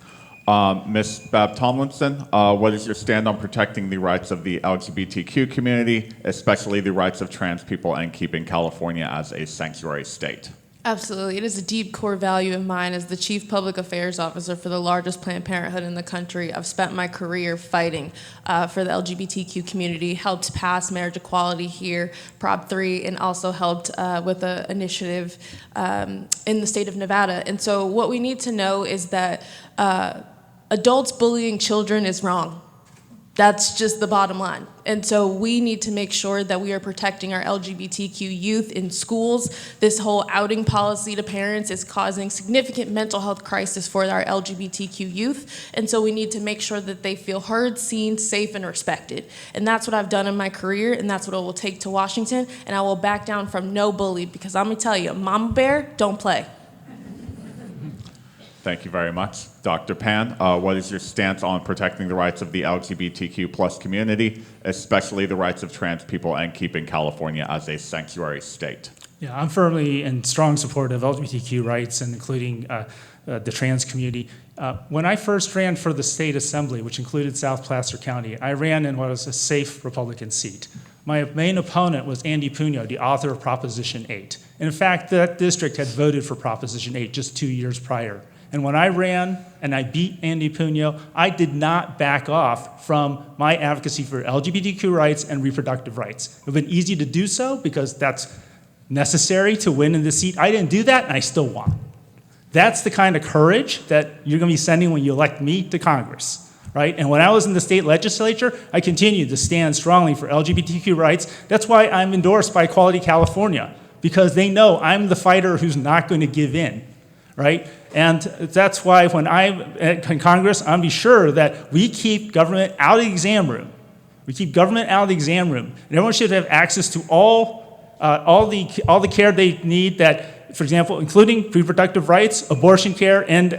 Ms. Babb Tomlinson, what is your stand on protecting the rights of the LGBTQ community, especially the rights of trans people, and keeping California as a sanctuary state? Absolutely. It is a deep core value of mine as the Chief Public Affairs Officer for the largest Planned Parenthood in the country. I've spent my career fighting for the LGBTQ community, helped pass marriage equality here, Prop 3, and also helped with an initiative in the state of Nevada. And so what we need to know is that adults bullying children is wrong. That's just the bottom line. And so we need to make sure that we are protecting our LGBTQ youth in schools. This whole outing policy to parents is causing significant mental health crisis for our LGBTQ youth. And so we need to make sure that they feel heard, seen, safe, and respected. And that's what I've done in my career, and that's what it will take to Washington. And I will back down from no bully, because I'm gonna tell you, Mama Bear, don't play. Thank you very much. Dr. Pan, what is your stance on protecting the rights of the LGBTQ plus community, especially the rights of trans people, and keeping California as a sanctuary state? Yeah, I'm firmly in strong support of LGBTQ rights, and including the trans community. When I first ran for the state assembly, which included South Placer County, I ran in what was a safe Republican seat. My main opponent was Andy Puno, the author of Proposition 8. And in fact, that district had voted for Proposition 8 just 2 years prior. And when I ran and I beat Andy Puno, I did not back off from my advocacy for LGBTQ rights and reproductive rights. It would have been easy to do so because that's necessary to win in the seat. I didn't do that, and I still won. That's the kind of courage that you're going to be sending when you elect me to Congress, right? And when I was in the state legislature, I continued to stand strongly for LGBTQ rights. That's why I'm endorsed by Equality California, because they know I'm the fighter who's not going to give in, right? And that's why when I'm in Congress, I'm be sure that we keep government out of the exam room. We keep government out of the exam room. And everyone should have access to all the care they need, that, for example, including reproductive rights, abortion care, and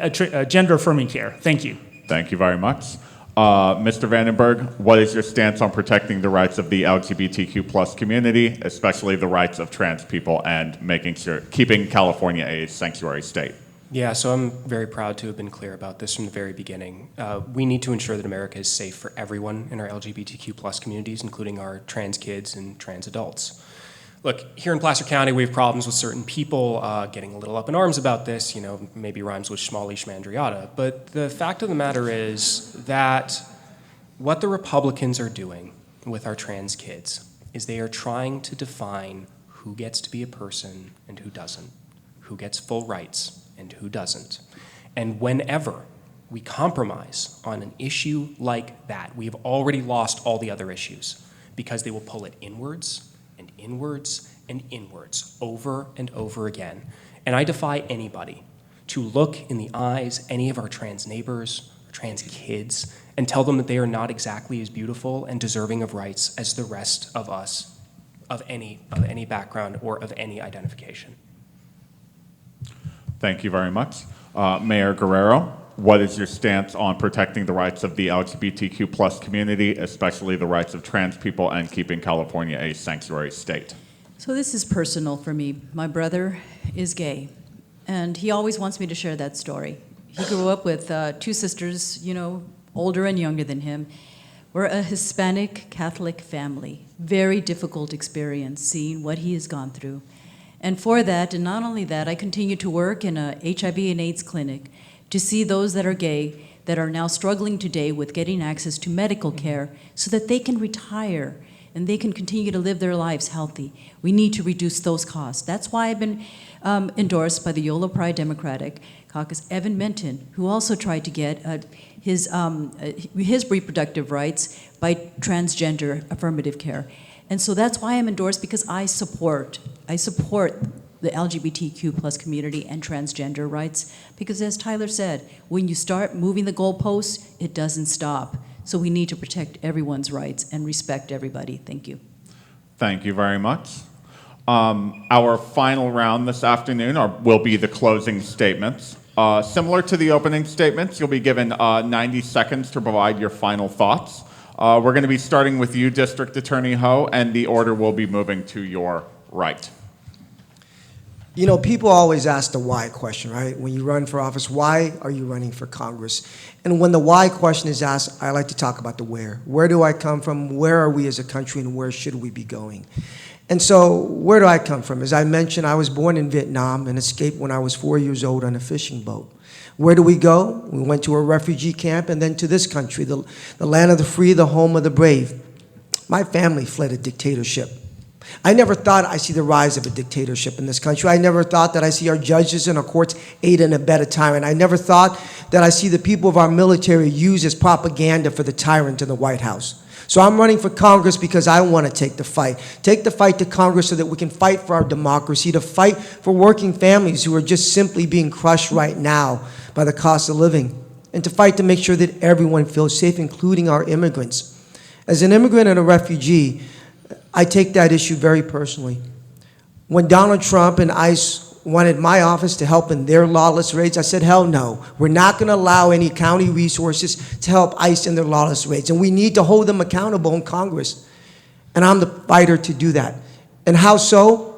gender-affirming care. Thank you. Thank you very much. Mr. Vandenberg, what is your stance on protecting the rights of the LGBTQ plus community, especially the rights of trans people, and keeping California a sanctuary state? Yeah, so I'm very proud to have been clear about this from the very beginning. We need to ensure that America is safe for everyone in our LGBTQ plus communities, including our trans kids and trans adults. Look, here in Placer County, we have problems with certain people getting a little up in arms about this, maybe rhymes with schmally schmandriata. But the fact of the matter is that what the Republicans are doing with our trans kids is they are trying to define who gets to be a person and who doesn't, who gets full rights and who doesn't. And whenever we compromise on an issue like that, we have already lost all the other issues, because they will pull it inwards and inwards and inwards over and over again. And I defy anybody to look in the eyes any of our trans neighbors, or trans kids, and tell them that they are not exactly as beautiful and deserving of rights as the rest of us, of any background or of any identification. Thank you very much. Mayor Guerrero, what is your stance on protecting the rights of the LGBTQ plus community, especially the rights of trans people, and keeping California a sanctuary state? So this is personal for me. My brother is gay, and he always wants me to share that story. He grew up with two sisters, older and younger than him. We're a Hispanic Catholic family. Very difficult experience seeing what he has gone through. And for that, and not only that, I continue to work in a HIV and AIDS clinic to see those that are gay that are now struggling today with getting access to medical care so that they can retire and they can continue to live their lives healthy. We need to reduce those costs. That's why I've been endorsed by the Yolo Pride Democratic Caucus, Evan Minton, who also tried to get his reproductive rights by transgender affirmative care. And so that's why I'm endorsed, because I support the LGBTQ plus community and transgender rights, because as Tyler said, when you start moving the goalposts, it doesn't stop. So we need to protect everyone's rights and respect everybody. Thank you. Thank you very much. Our final round this afternoon will be the closing statements. Similar to the opening statements, you'll be given 90 seconds to provide your final thoughts. We're going to be starting with you, District Attorney Ho, and the order will be moving to your right. People always ask the why question, right? When you run for office, why are you running for Congress? And when the why question is asked, I like to talk about the where. Where do I come from? Where are we as a country, and where should we be going? And so, where do I come from? As I mentioned, I was born in Vietnam and escaped when I was 4 years old on a fishing boat. Where do we go? We went to a refugee camp and then to this country, the land of the free, the home of the brave. My family fled a dictatorship. I never thought I'd see the rise of a dictatorship in this country. I never thought that I see our judges and our courts aid and abet a tyrant. I never thought that I see the people of our military used as propaganda for the tyrant in the White House. So I'm running for Congress because I want to take the fight to Congress so that we can fight for our democracy, to fight for working families who are just simply being crushed right now by the cost of living, and to fight to make sure that everyone feels safe, including our immigrants. As an immigrant and a refugee, I take that issue very personally. When Donald Trump and ICE wanted my office to help in their lawless raids, I said, hell no. We're not going to allow any county resources to help ICE in their lawless raids, and we need to hold them accountable in Congress. And I'm the fighter to do that. And how so?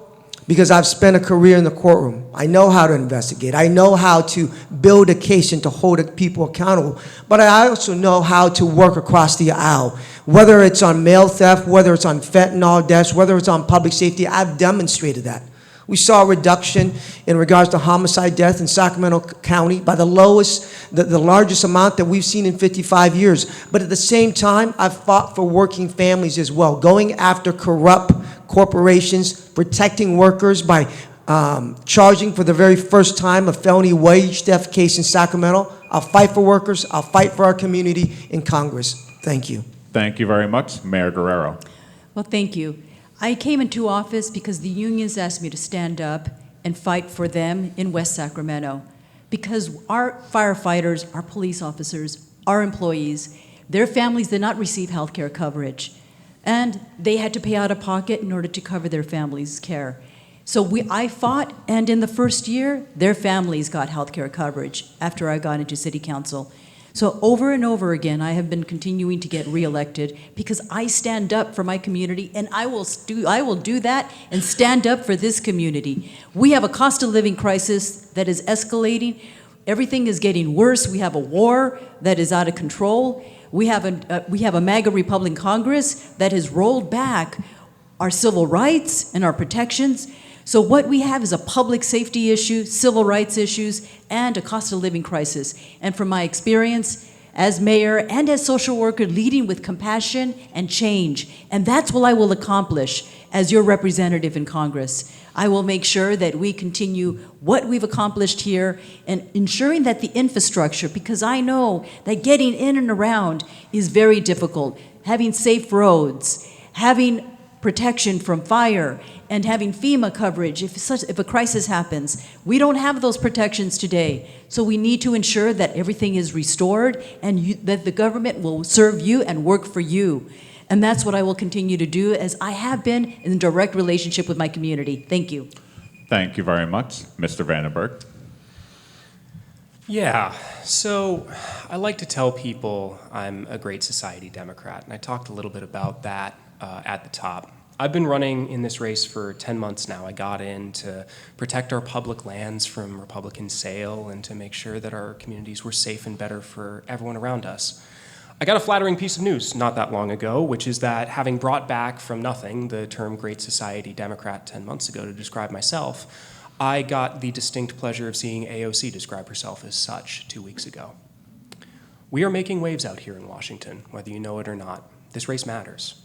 Because I've spent a career in the courtroom. I know how to investigate. I know how to build a case and to hold people accountable. But I also know how to work across the aisle. Whether it's on mail theft, whether it's on fentanyl deaths, whether it's on public safety, I've demonstrated that. We saw a reduction in regards to homicide death in Sacramento County by the largest amount that we've seen in 55 years. But at the same time, I've fought for working families as well, going after corrupt corporations, protecting workers by charging for the very first time a felony wage theft case in Sacramento. I'll fight for workers. I'll fight for our community in Congress. Thank you. Thank you very much. Mayor Guerrero. Well, thank you. I came into office because the unions asked me to stand up and fight for them in West Sacramento, because our firefighters, our police officers, our employees, their families did not receive health care coverage, and they had to pay out of pocket in order to cover their families' care. So I fought, and in the first year, their families got health care coverage after I got into city council. So over and over again, I have been continuing to get reelected because I stand up for my community, and I will do that and stand up for this community. We have a cost of living crisis that is escalating. Everything is getting worse. We have a war that is out of control. We have a MAGA Republican Congress that has rolled back our civil rights and our protections. So what we have is a public safety issue, civil rights issues, and a cost of living crisis. And from my experience as mayor and as social worker, leading with compassion and change. And that's what I will accomplish as your representative in Congress. I will make sure that we continue what we've accomplished here and ensuring that the infrastructure, because I know that getting in and around is very difficult. Having safe roads, having protection from fire, and having FEMA coverage if a crisis happens. We don't have those protections today. So we need to ensure that everything is restored and that the government will serve you and work for you. And that's what I will continue to do, as I have been in direct relationship with my community. Thank you. Thank you very much. Mr. Vandenberg. Yeah, so I like to tell people I'm a Great Society Democrat, and I talked a little bit about that at the top. I've been running in this race for 10 months now. I got in to protect our public lands from Republican sale and to make sure that our communities were safe and better for everyone around us. I got a flattering piece of news not that long ago, which is that having brought back from nothing the term Great Society Democrat 10 months ago to describe myself, I got the distinct pleasure of seeing AOC describe herself as such 2 weeks ago. We are making waves out here in Washington, whether you know it or not. This race matters.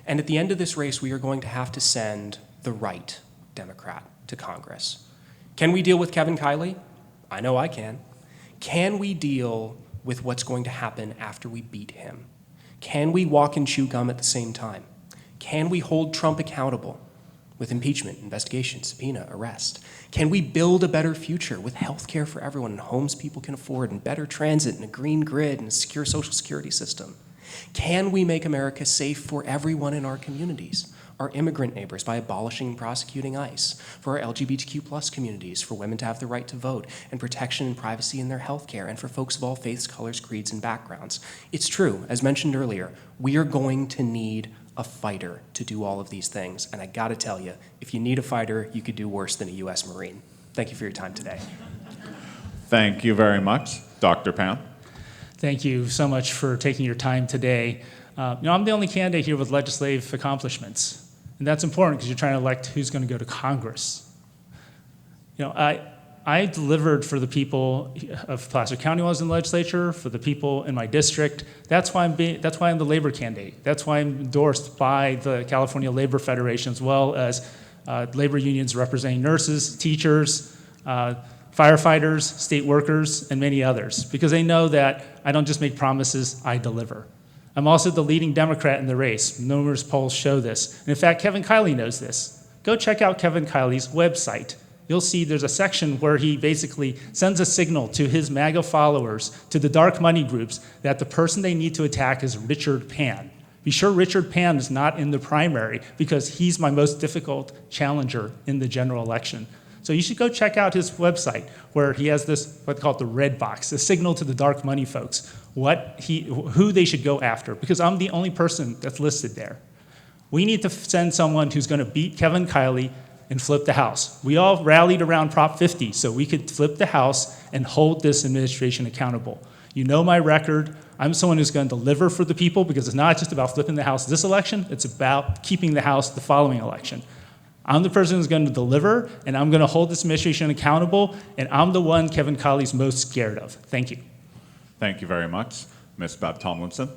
And at the end of this race, we are going to have to send the right Democrat to Congress. Can we deal with Kevin Kiley? I know I can. Can we deal with what's going to happen after we beat him? Can we walk and chew gum at the same time? Can we hold Trump accountable with impeachment, investigation, subpoena, arrest? Can we build a better future with health care for everyone and homes people can afford and better transit and a green grid and a secure social security system? Can we make America safe for everyone in our communities, our immigrant neighbors, by abolishing and prosecuting ICE, for our LGBTQ plus communities, for women to have the right to vote, and protection and privacy in their health care, and for folks of all faiths, colors, creeds, and backgrounds? It's true, as mentioned earlier, we are going to need a fighter to do all of these things. And I gotta tell you, if you need a fighter, you could do worse than a U.S. Marine. Thank you for your time today. Thank you very much. Dr. Pan. Thank you so much for taking your time today. I'm the only candidate here with legislative accomplishments, and that's important because you're trying to elect who's going to go to Congress. I delivered for the people of Placer County when I was in the legislature, for the people in my district. That's why I'm the labor candidate. That's why I'm endorsed by the California Labor Federation, as well as labor unions representing nurses, teachers, firefighters, state workers, and many others, because they know that I don't just make promises, I deliver. I'm also the leading Democrat in the race. Numerous polls show this. And in fact, Kevin Kiley knows this. Go check out Kevin Kiley's website. You'll see there's a section where he basically sends a signal to his MAGA followers, to the dark money groups, that the person they need to attack is Richard Pan. Be sure Richard Pan is not in the primary, because he's my most difficult challenger in the general election. So you should go check out his website, where he has this, what's called the red box, the signal to the dark money folks, who they should go after, because I'm the only person that's listed there. We need to send someone who's going to beat Kevin Kiley and flip the House. We all rallied around Prop 50 so we could flip the House and hold this administration accountable. You know my record. I'm someone who's going to deliver for the people, because it's not just about flipping the House this election, it's about keeping the House the following election. I'm the person who's going to deliver, and I'm going to hold this administration accountable, and I'm the one Kevin Kiley's most scared of. Thank you. Thank you very much. Ms. Babb Tomlinson.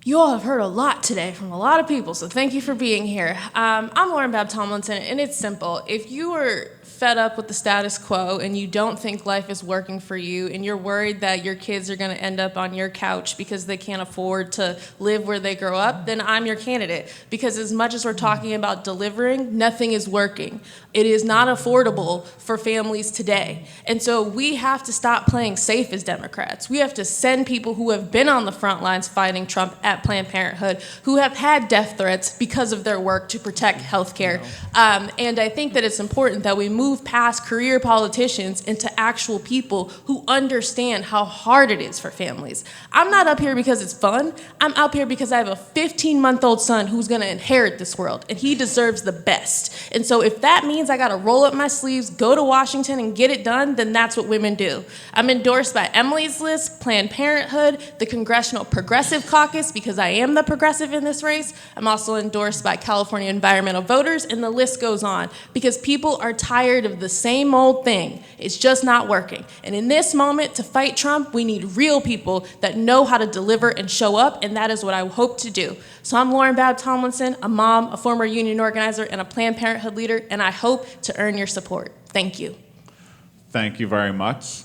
You all have heard a lot today from a lot of people, so thank you for being here. I'm Lauren Babb Tomlinson, and it's simple. If you are fed up with the status quo and you don't think life is working for you and you're worried that your kids are going to end up on your couch because they can't afford to live where they grow up, then I'm your candidate. Because as much as we're talking about delivering, nothing is working. It is not affordable for families today. And so we have to stop playing safe as Democrats. We have to send people who have been on the front lines fighting Trump at Planned Parenthood, who have had death threats because of their work to protect health care. And I think that it's important that we move past career politicians into actual people who understand how hard it is for families. I'm not up here because it's fun. I'm up here because I have a 15-month-old son who's going to inherit this world, and he deserves the best. And so if that means I got to roll up my sleeves, go to Washington, and get it done, then that's what women do. I'm endorsed by Emily's List, Planned Parenthood, the Congressional Progressive Caucus, because I am the progressive in this race. I'm also endorsed by California Environmental Voters, and the list goes on, because people are tired of the same old thing. It's just not working. And in this moment, to fight Trump, we need real people that know how to deliver and show up, and that is what I hope to do. So I'm Lauren Babb Tomlinson, a mom, a former union organizer, and a Planned Parenthood leader, and I hope to earn your support. Thank you. Thank you very much.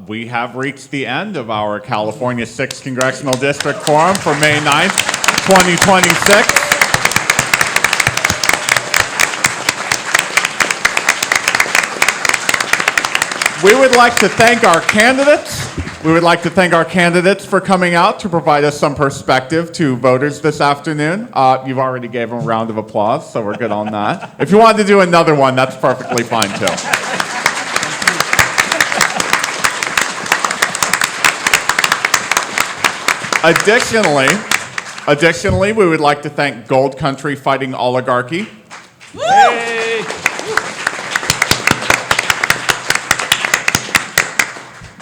We have reached the end of our California 6th Congressional District Forum for May 9th, 2026. We would like to thank our candidates. We would like to thank our candidates for coming out to provide us some perspective to voters this afternoon. You've already gave them a round of applause, so we're good on that. If you wanted to do another one, that's perfectly fine too. Additionally, we would like to thank Gold Country Fighting Oligarchy,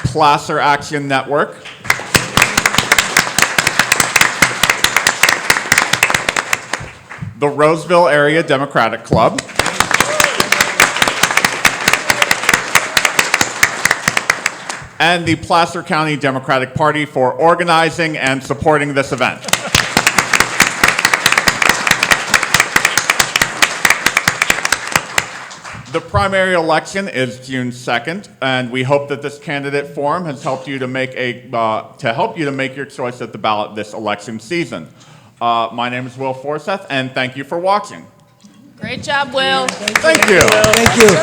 Placer Action Network, the Roseville Area Democratic Club, and the Placer County Democratic Party for organizing and supporting this event. The primary election is June 2nd, and we hope that this candidate forum has helped you to make your choice at the ballot this election season. My name is Will Forseth, and thank you for watching. Great job, Will. Thank you. Thank you.